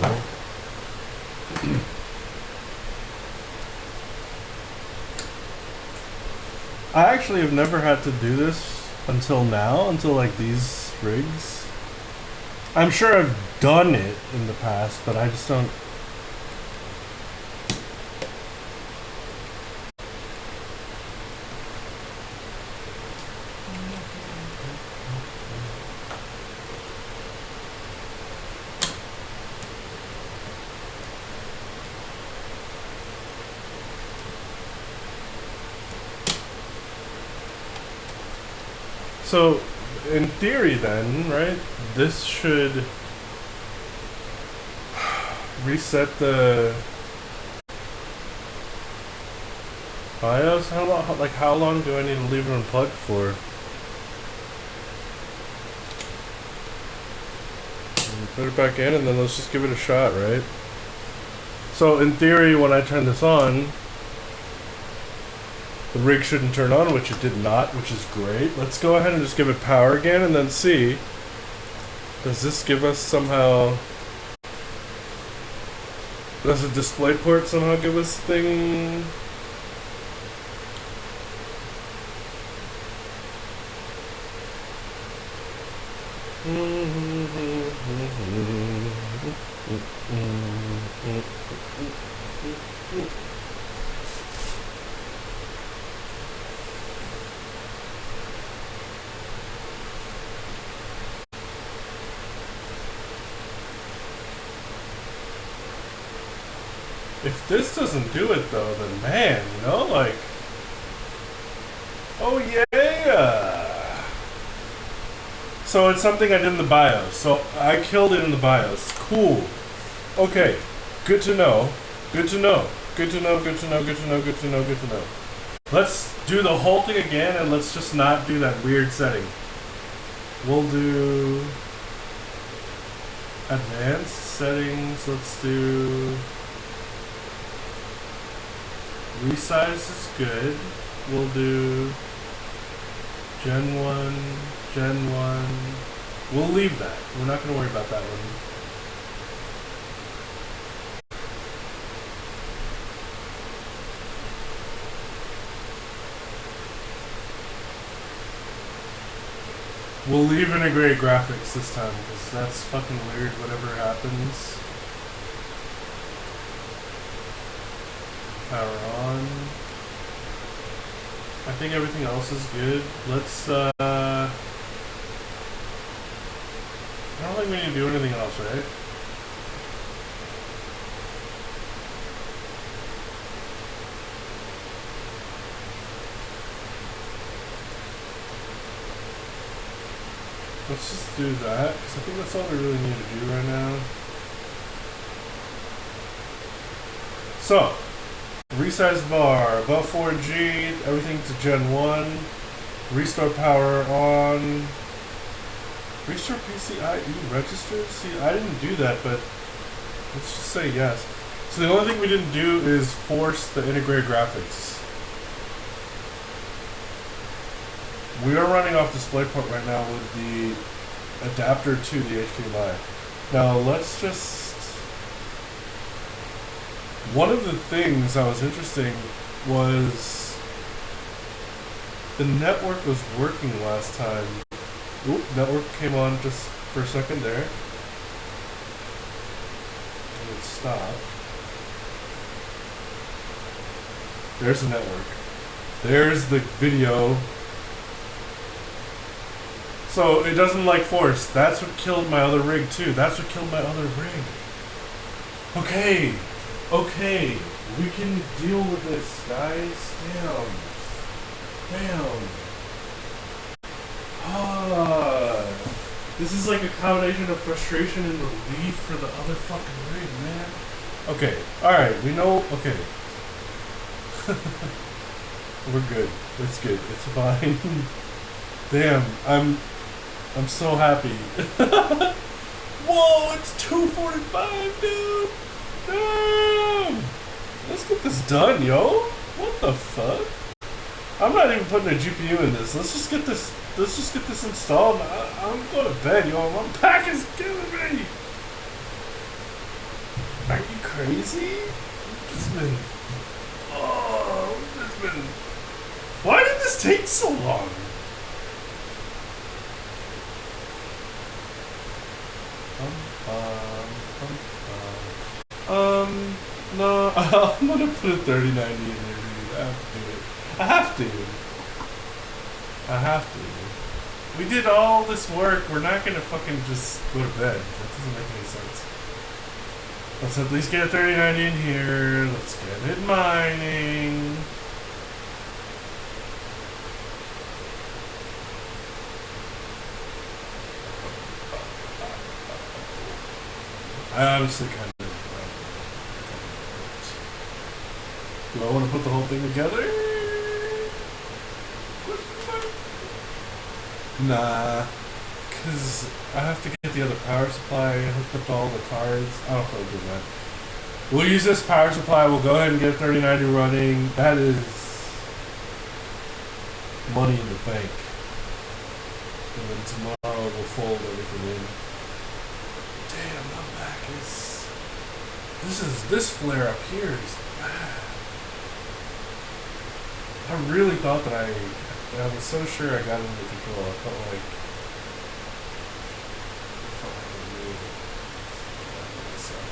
I actually have never had to do this until now, until like these rigs. I'm sure I've done it in the past, but I just don't... So, in theory then, right, this should reset the BIOS? How long do I need to leave it unplugged for? Put it back in and then let's just give it a shot, right? So, in theory, when I turn this on, the rig shouldn't turn on, which it did not, which is great. Let's go ahead and just give it power again and then see. Does this give us somehow... Does a DisplayPort somehow give us thing... If this doesn't do it though, then man, you know, like... Oh yeah! So it's something I did in the BIOS. So I killed it in the BIOS. Cool. Okay. Good to know. Good to know. Good to know, good to know, good to know, good to know, good to know. Let's do the whole thing again and let's just not do that weird setting. We'll do... Advanced settings. Let's do... Resize is good. We'll do Gen 1, Gen 1. We'll leave that. We're not going to worry about that one. We'll leave integrate graphics this time because that's fucking weird whatever happens. Power on. I think everything else is good. Let's, I don't think we need to do anything else, right? Let's just do that, because I think that's all we really need to do right now. So, resize bar, above 4G, everything to Gen 1, restore power on, restore PCIe registers? See, I didn't do that, but let's just say yes. So the only thing we didn't do is force the integrated graphics. We are running off DisplayPort right now with the adapter to the HDMI. Now let's just... One of the things that was interesting was the network was working last time. Oop, network came on just for a second there. And it stopped. There's the network. There's the video. So it doesn't like force. That's what killed my other rig too. That's what killed my other rig. Okay. Okay. We can deal with this, guys. Damn. This is like a combination of frustration and relief for the other fucking rig, man. Okay. Alright, we know. Okay. We're good. It's good. It's fine. Damn, I'm so happy. Whoa, it's 2:45, dude. Damn. Let's get this done, yo. What the fuck? I'm not even putting a GPU in this. Let's just get this installed. I'm going to bed, yo. My back is killing me. Are you crazy? It's been. Why did this take so long? No, I'm gonna put a 3090 in there, dude. I have to. We did all this work. We're not gonna fucking just go to bed. That doesn't make any sense. Let's at least get a 3090 in here. Let's get it mining. I honestly kind of. Do I want to put the whole thing together? Nah. Because I have to get the other power supply hooked up to all the cards. I don't feel like doing that. We'll use this power supply. We'll go ahead and get 3090 running. That is money in the bank. And then tomorrow we'll fold everything in. Damn, my back is... This flare up here is bad. I really thought that I was so sure I got it under control. I felt like I really got myself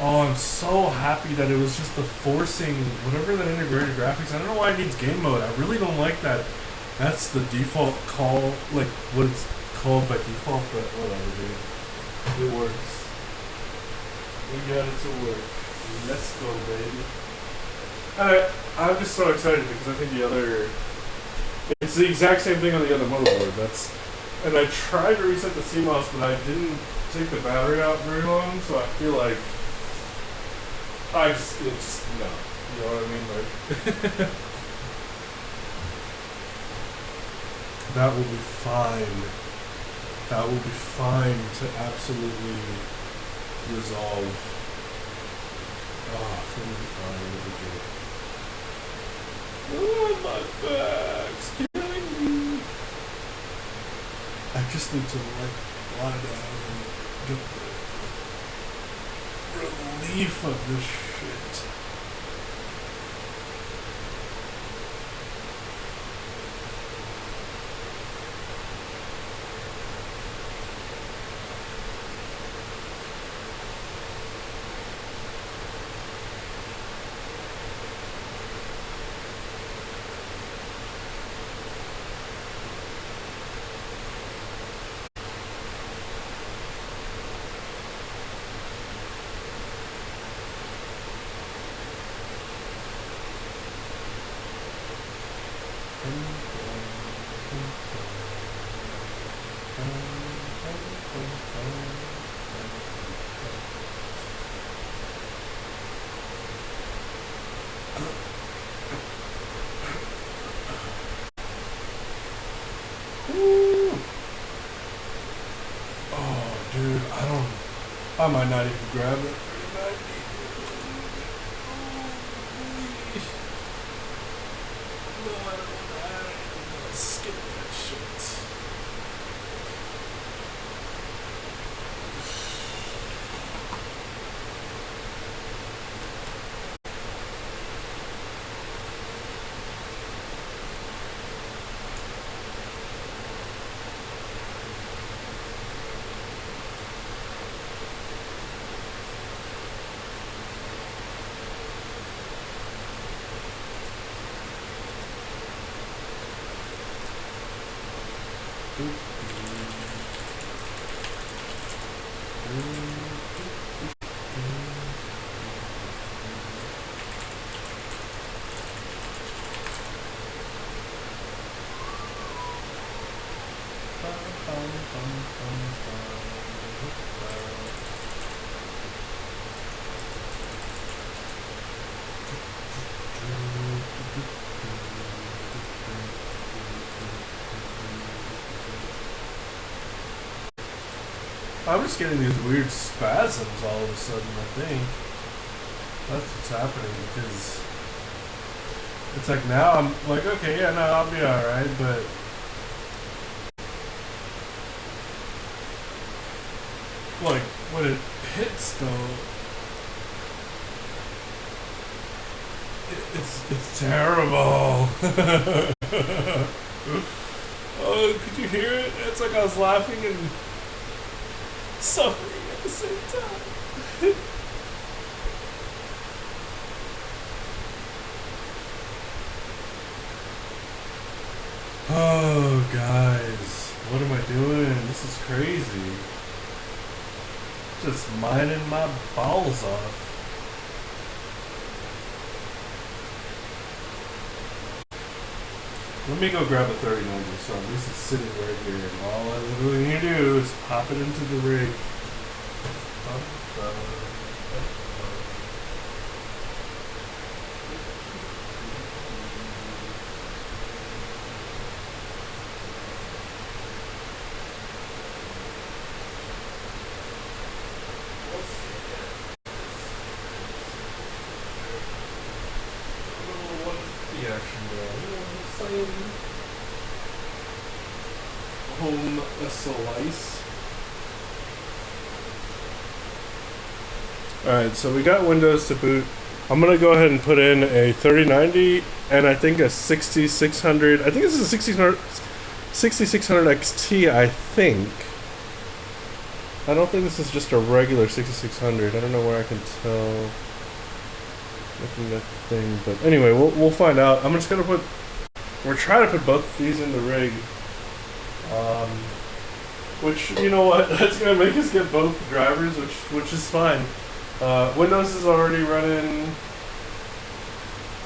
out. Oh, I'm so happy that it was just the forcing, whatever that integrated graphics. I don't know why it needs game mode. I really don't like that. That's the default call, like what it's called by default, but whatever, dude. It works. We got it to work. Let's go, baby. I'm just so excited because I think it's the exact same thing on the other motherboard. And I tried to reset the CMOS, but I didn't take the battery out very long, so I feel like it's no. You know what I mean? Like that will be fine. That will be fine to absolutely resolve. Oh, it's gonna be fine. It'll be good. Oh, my back's killing me. I just need to lie down and get the relief of this shit. I might not even grab it. No, I don't want that. Skip that shit. I'm just getting these weird spasms all of a sudden, I think. That's what's happening, because it's like now I'm like, okay, yeah, no, I'll be alright, but like when it hits though, it's terrible. Oh, could you hear it? It's like I was laughing and suffering at the same time. Oh, guys, what am I doing? This is crazy. Just mining my balls off. Let me go grab a 3090 so at least it's sitting right here. And all I literally need to do is pop it into the rig. Home slice. Alright, so we got Windows to boot. I'm gonna go ahead and put in a 3090 and I think a 6600. I think this is a 6600 XT, I think. I don't think this is just a regular 6600. I don't know where I can tell looking at the thing, but anyway, we'll find out. I'm just gonna put. We're trying to put both of these in the rig. Which, you know what, that's going to make us get both drivers, which is fine. Windows is already running.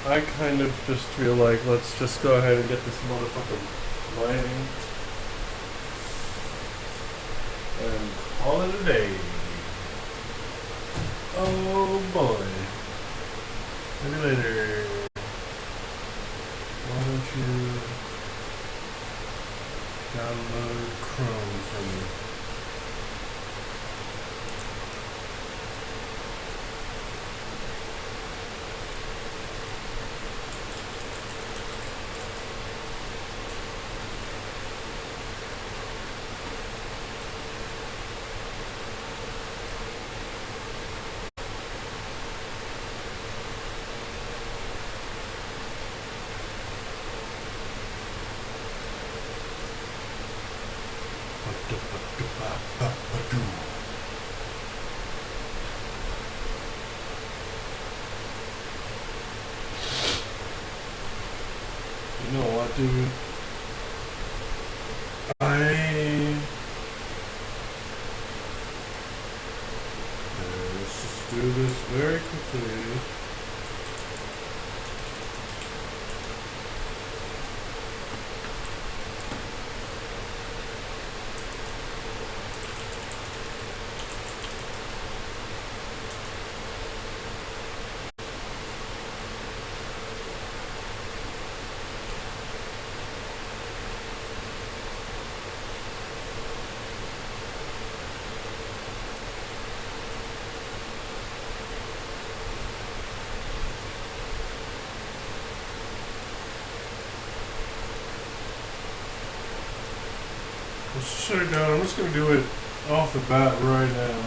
I kind of just feel like let's just go ahead and get this motherfucker running. And call it a day. Oh boy. Maybe later. Why don't you download Chrome for me? You know what, dude? Let's just do this very quickly. Shut it down. I'm just going to do it off the bat right now.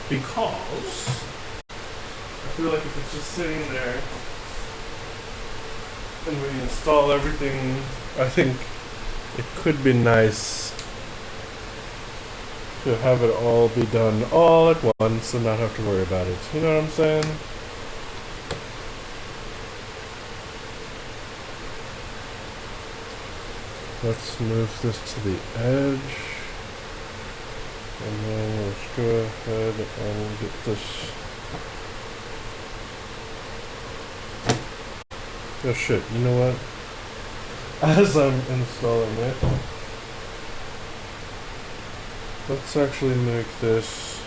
Because I feel like if it's just sitting there and we install everything, I think it could be nice to have it all be done all at once and not have to worry about it. You know what I'm saying? Let's move this to the edge, and then let's go ahead and get this. Oh shit, you know what? As I'm installing it, Let's actually make this.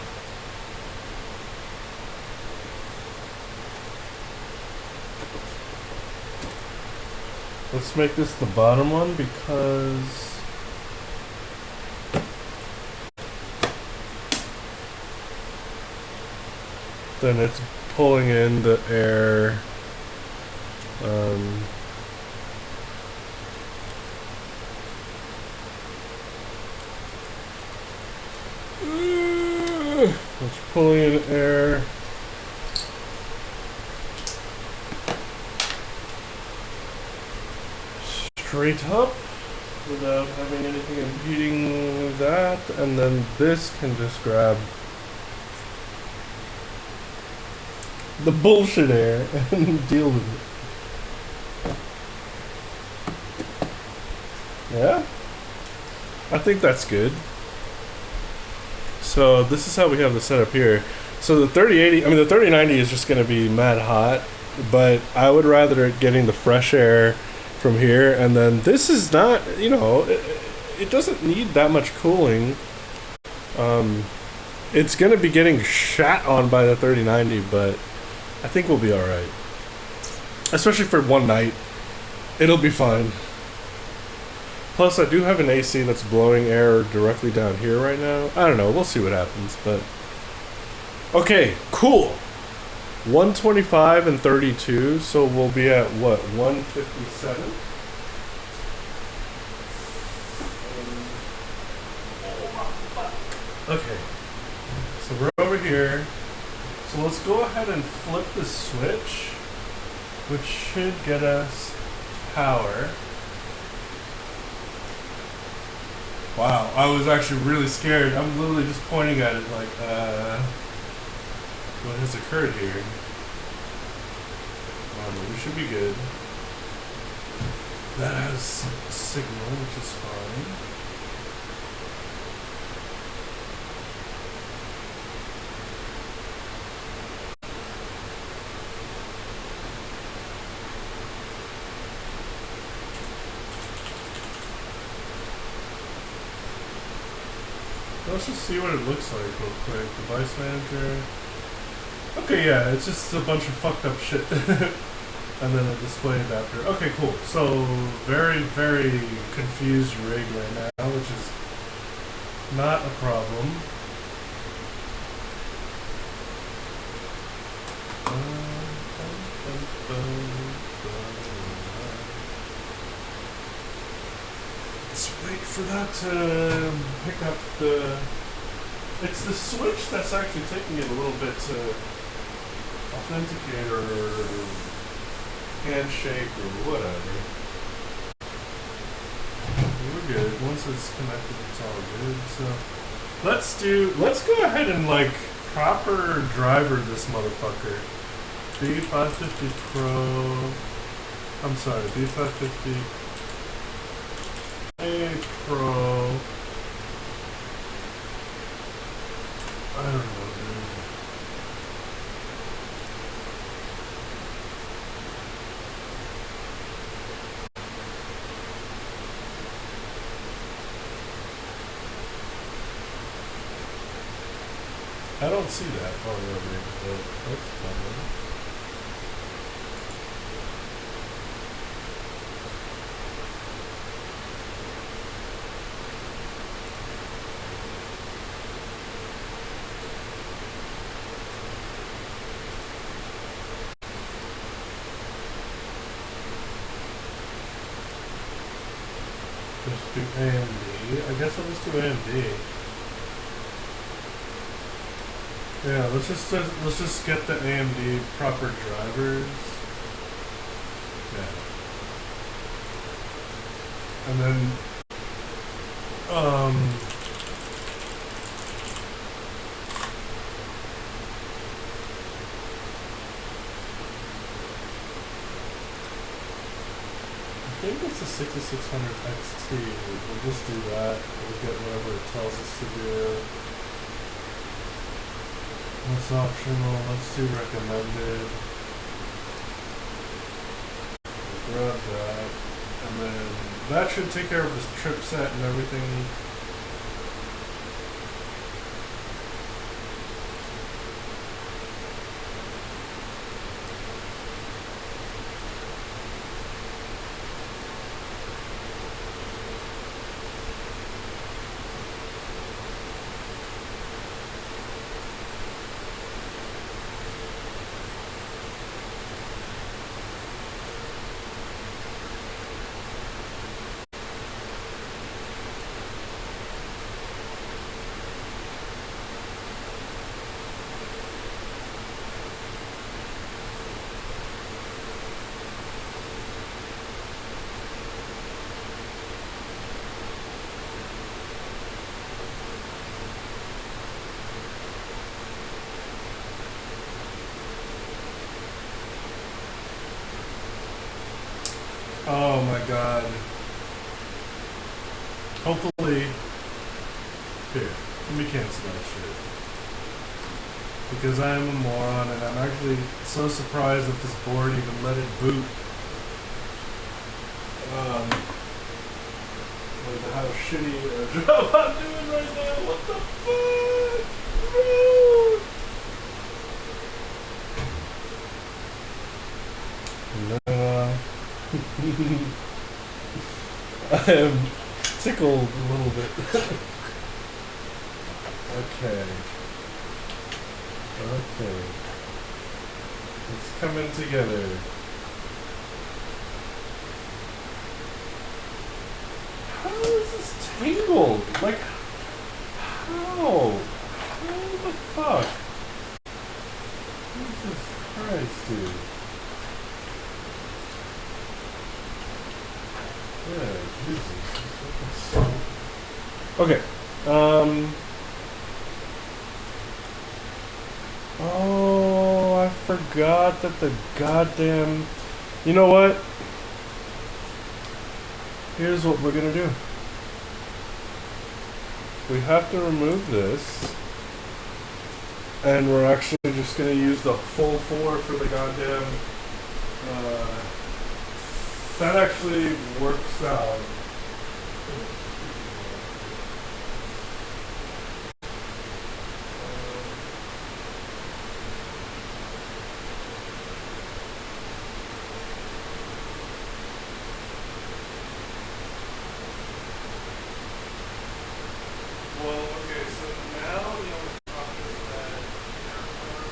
Let's make this the bottom one because then it's pulling in the air. It's pulling in air. Straight up without having anything impeding that, and then this can just grab the bullshit air and deal with it. Yeah? I think that's good. So this is how we have the setup here. So the 3080, I mean the 3090 is just going to be mad hot, but I would rather it getting the fresh air from here, and then this is not, you know, it doesn't need that much cooling. It's going to be getting shat on by the 3090, but I think we'll be alright. Especially for one night. It'll be fine. Plus, I do have an AC that's blowing air directly down here right now. I don't know, we'll see what happens, but... Okay, cool! 125 and 32, so we'll be at, what, 157? Okay, so we're over here. So let's go ahead and flip the switch, which should get us power. Wow, I was actually really scared. I'm literally just pointing at it like, what has occurred here? No, we should be good. That has signal, which is fine. Let's just see what it looks like real quick. Device manager. Okay, yeah, it's just a bunch of fucked up shit. And then a display adapter. Okay, cool. So, very, very confused rig right now, which is not a problem. Let's wait for that to pick up the... It's the switch that's actually taking it a little bit to authenticate or handshake or whatever. We're good. Once it's connected, it's all good. So let's go ahead and like proper driver this motherfucker. B550 Pro. I'm sorry, B550 A Pro. I don't know, dude. I don't see that already, but that's fine. Let's do AMD. I guess I'll just do AMD. Yeah, let's just get the AMD proper drivers. Yeah. And then I think it's a 6600 XT. We'll just do that. We'll get whatever it tells us to do. What's optional? Let's do recommended. We'll grab that. And then that should take care of this trip set and everything. Oh my god. Hopefully. Here, let me cancel that shit. Because I am a moron and I'm actually so surprised that this board even let it boot. With how shitty a job I'm doing right now. What the fuck? No. I am tickled a little bit. Okay. Okay. It's coming together. How is this tangled? Like, how? How the fuck? Jesus Christ, dude. Yeah, Jesus. Okay. Oh, I forgot that the goddamn. You know what? Here's what we're gonna do. We have to remove this, and we're actually just gonna use the full 4 for the goddamn. That actually works out. Well, okay, so now the only problem is that there are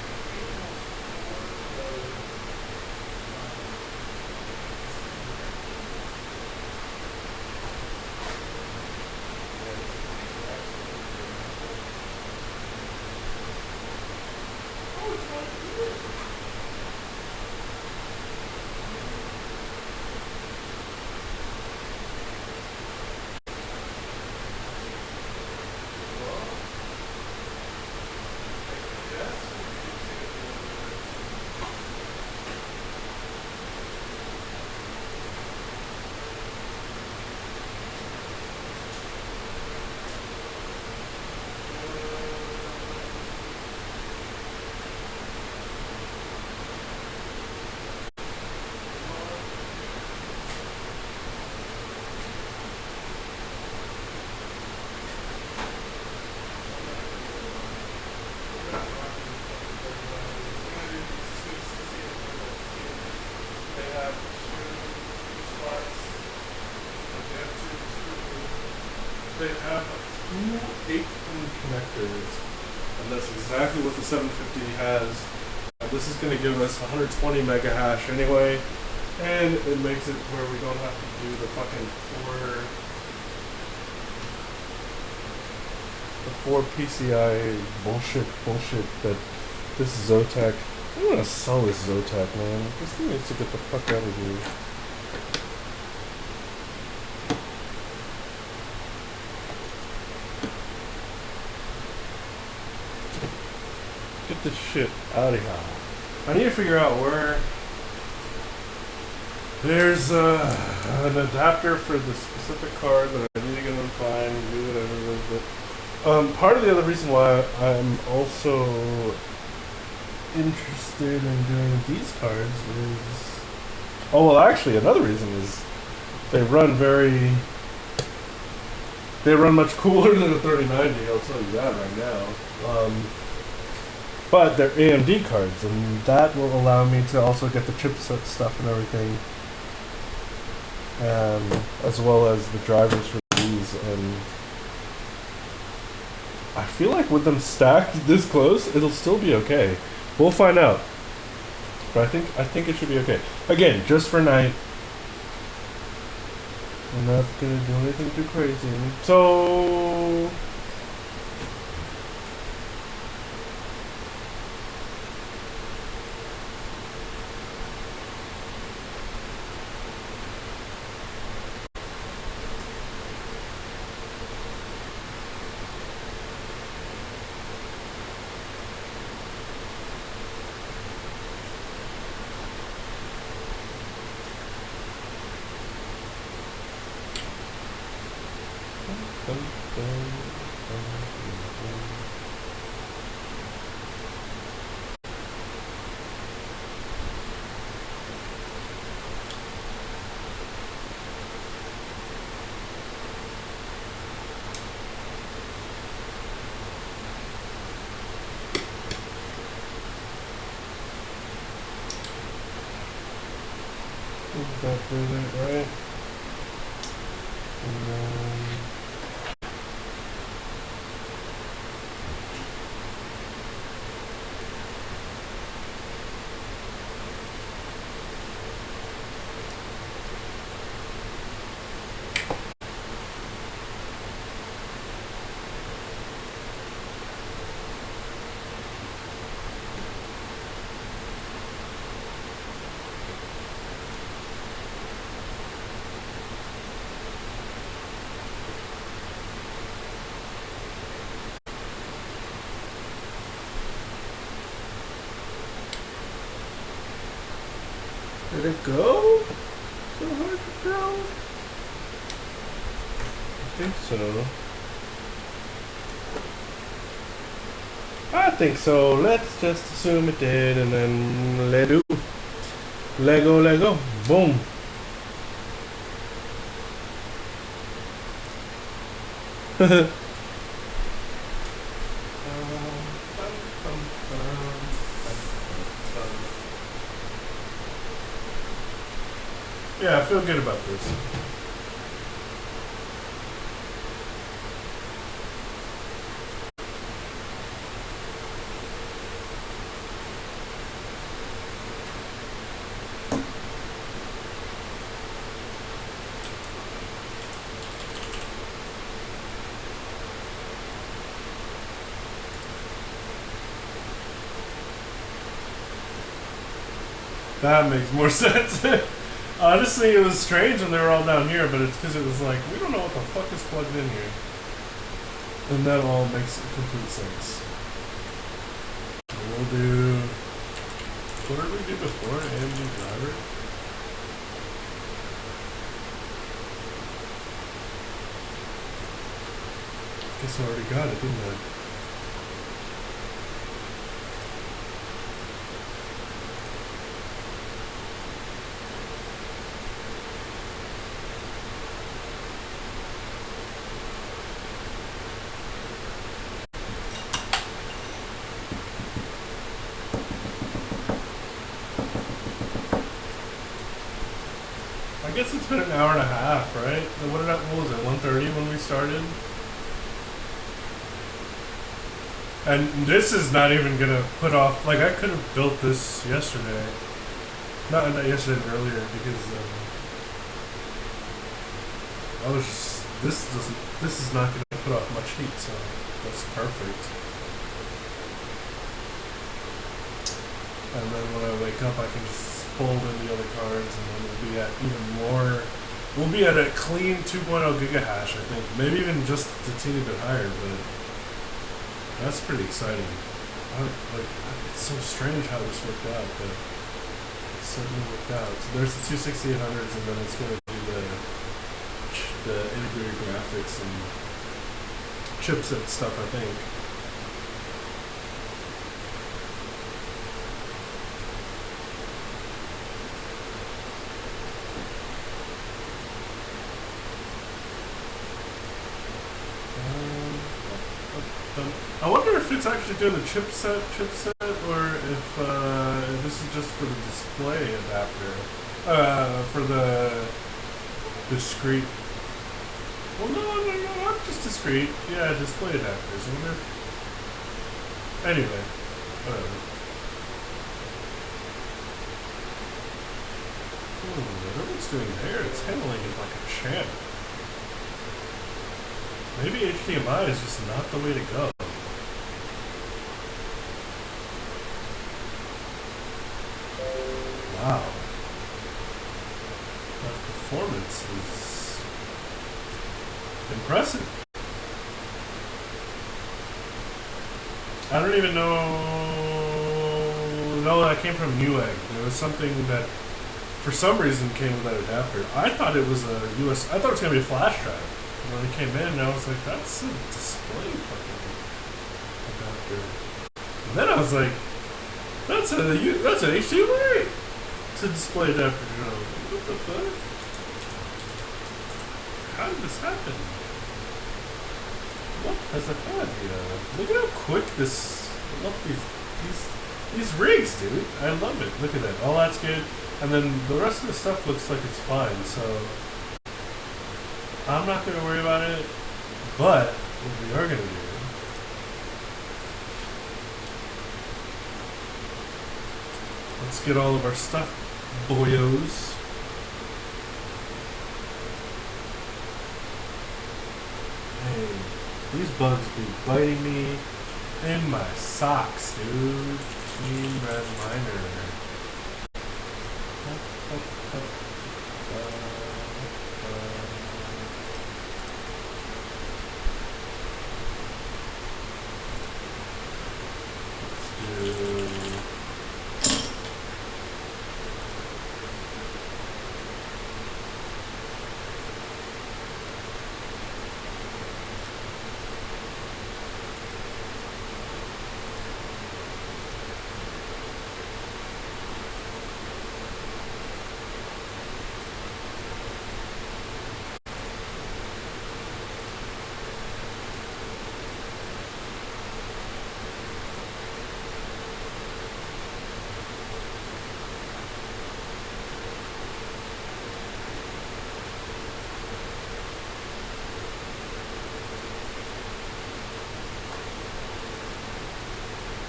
they have 2 8-pin connectors, and that's exactly what the 750 has. This is going to give us 120 mega hash anyway, and it makes it where we don't have to do the fucking 4 PCI bullshit that this Zotac. I'm gonna sell this Zotac, man. This thing needs to get the fuck out of here. Get this shit out of here. I need to figure out where there's an adapter for the specific card that I need to go and find, do whatever with it. Part of the other reason why I'm also interested in doing these cards is... Oh, well, actually, another reason is they run much cooler than a 3090, I'll tell you that right now. But they're AMD cards, and that will allow me to also get the chipset stuff and everything, as well as the drivers for these. And I feel like with them stacked this close, it'll still be okay. We'll find out, but I think it should be okay. Again, just for night. I'm not gonna do anything too crazy. So. That right? And then did it go? So hard to tell. I think so. I think so. Let's just assume it did, and then Lego, boom. Yeah, I feel good about this. That makes more sense. Honestly, it was strange when they were all down here, but it's because it was like, we don't know what the fuck is plugged in here. And that all makes complete sense. We'll do... What did we do before? AMG driver? Guess I already got it, didn't I? I guess it's been an hour and a half, right? What was it, 1:30 when we started? And this is not even gonna put off, like I could have built this yesterday. Not yesterday, earlier, because I was just, this is not gonna put off much heat, so that's perfect. And then when I wake up, I can just fold in the other cards, and then we'll be at even more. We'll be at a clean 2.0 gigahash, I think. Maybe even just a teeny bit higher, but that's pretty exciting. It's so strange how this worked out, but it certainly worked out. So there's the 26800s, and then it's going to do the integrated graphics and chipset stuff, I think. I wonder if it's actually doing a chipset, or if this is just for the display adapter, for the discrete. Well, no, not just discrete. Yeah, display adapters. I wonder. Anyway, whatever. Whatever it's doing there, it's handling it like a champ. Maybe HDMI is just not the way to go. Wow. That performance is impressive. I don't even know. No, that came from Newegg. There was something that, for some reason, came with that adapter. I thought it was a US. I thought it was gonna be a flash drive. when it came in, I was like, that's a display fucking adapter. And then I was like, that's an HDMI to display adapter. You know, what the fuck? How did this happen? What has occurred here? Look at how quick this. I love these rigs, dude. I love it. Look at that. All that's good. And then the rest of the stuff looks like it's fine. So I'm not gonna worry about it. But what we are gonna do. Let's get all of our stuff, boyos. Hey, these bugs be biting me in my socks, dude. Team Red Miner. Let's do.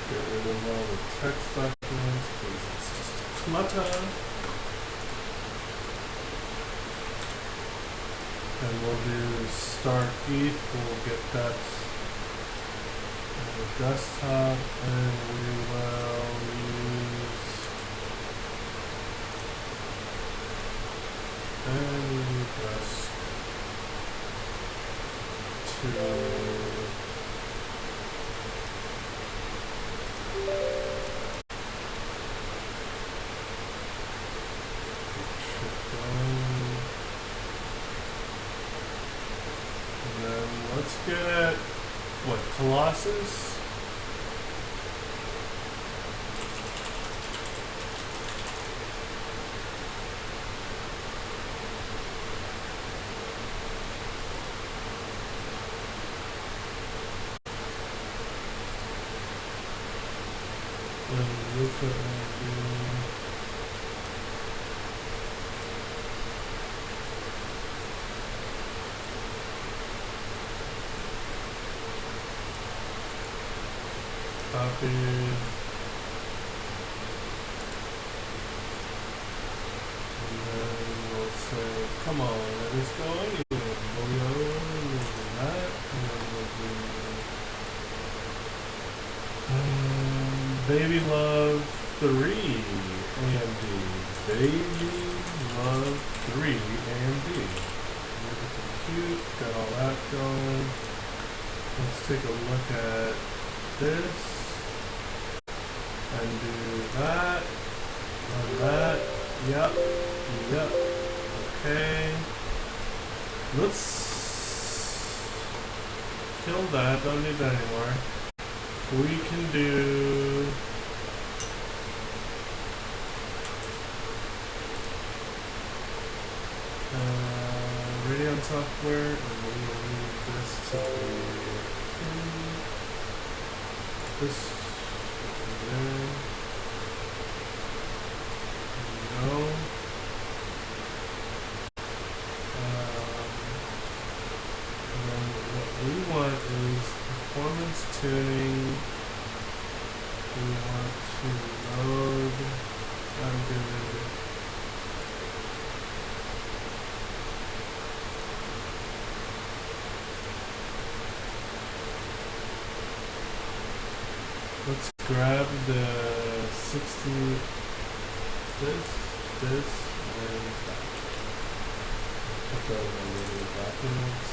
Get rid of all the text documents because it's just clutter. And we'll do start ETH, we'll get that on the desktop, and we will use any just to let's get, what, Colossus? And look at copy. And then we'll say, come on, let us go anywhere. We'll do that. And then we'll do Baby Love 3 AMD. Baby Love 3 AMD. Look at the compute, got all that going. Let's take a look at this. And do that, and that, yep, okay. Let's kill that, don't need that anymore. We can do Radeon software, and we will need this to be this. No. And then what we want is performance tuning. We want to load good. Let's grab the 60, this, and that. Put those in the documents.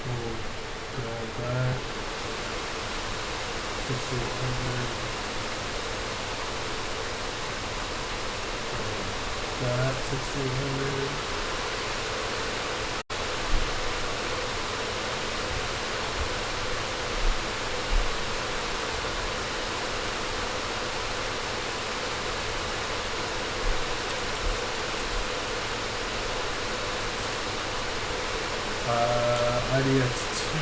We'll grab that. 6800. That 6800. IDX2,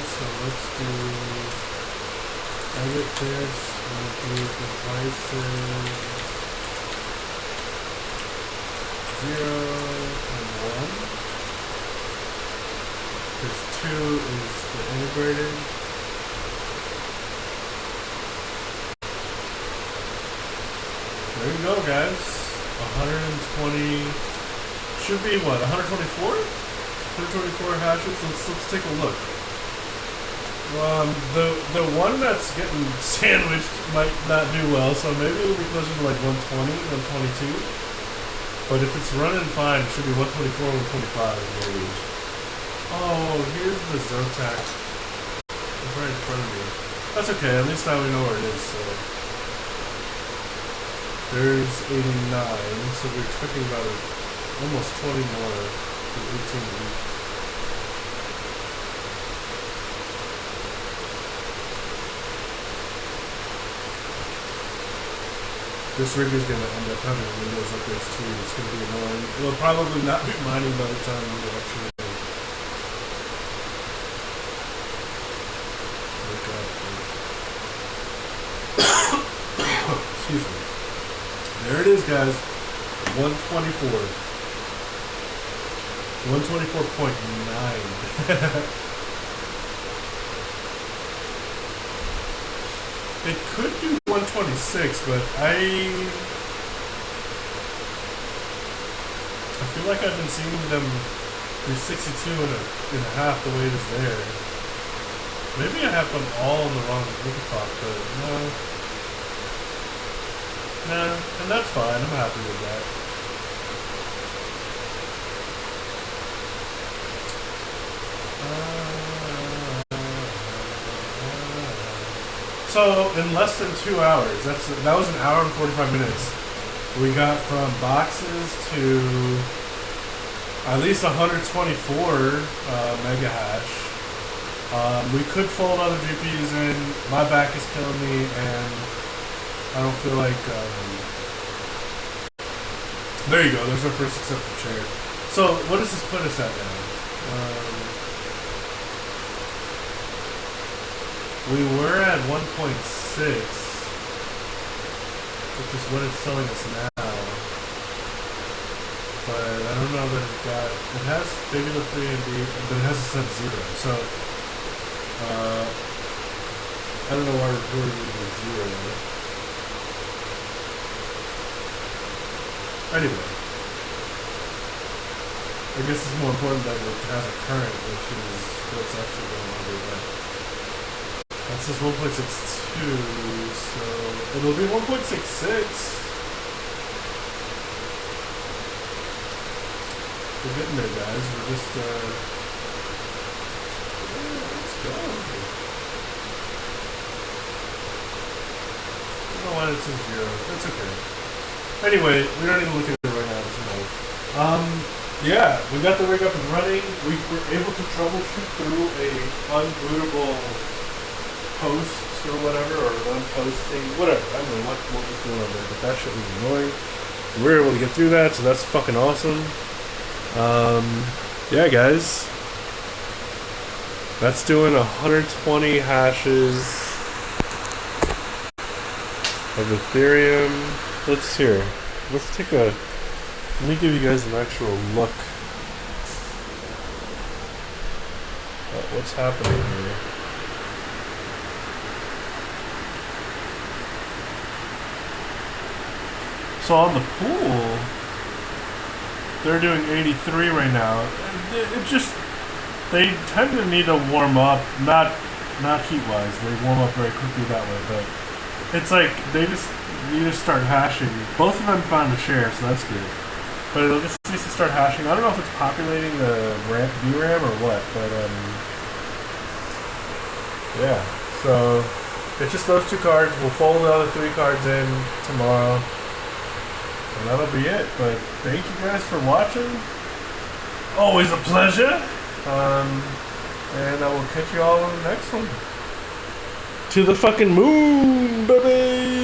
so let's do edit this, we'll do devices 0 and 1, because 2 is the integrated. There you go, guys. 120, should be what, 124? 124 hashes. Let's take a look. The one that's getting sandwiched might not do well, so maybe it'll be closer to like 120, 122. But if it's running fine, it should be 124, 125 maybe. Oh, here's the Zotac. It's right in front of me. That's okay, at least now we know where it is. So there's 89, so we're expecting about almost 20 more to 18 each. This rig is going to end up having Windows updates too. It's going to be annoying. It'll probably not be mining by the time we actually wake up. Excuse me. There it is, guys. 124. 124.9. It could do 126, but I feel like I've been seeing them do 62 and a half the way it is there. Maybe I have them all on the wrong overclock, but no. Nah, and that's fine. I'm happy with that. So in less than 2 hours, that was an hour and 45 minutes. We got from boxes to at least 124 mega hash. We could fold other GPUs in. My back is killing me, and I don't feel like. There you go. There's our first accepted chair. So what does this put us at now? We were at 1.6, which is what it's telling us now. But I don't know that it has maybe the 3 and D, but it has a set 0. So, I don't know why we're recording with 0. Anyway. I guess it's more important that it has a current, which is what's actually going on with that. That says 1.62, so it'll be 1.66. We're getting there, guys. We're just, let's go. I don't know why it says 0. That's okay. Anyway, we don't need to look at it right now. Yeah, we got the rig up and running. We were able to troubleshoot through a unbootable post or whatever, or unposting, whatever. I don't know what was going on there, but that shit was annoying. We were able to get through that, so that's fucking awesome. Yeah, guys. That's doing 120 hashes of Ethereum. Let's hear. Let's take a. Let me give you guys an actual look at what's happening here. So on the pool, they're doing 83 right now. It just, they tend to need to warm up, not heat-wise. They warm up very quickly that way, but it's like they just need to start hashing. Both of them found a share, so that's good. But it'll just need to start hashing. I don't know if it's populating the VRAM or what, but yeah. So it's just those 2 cards. We'll fold the other 3 cards in tomorrow. And that'll be it. But thank you guys for watching. Always a pleasure. And I will catch you all on the next one. To the fucking moon, baby!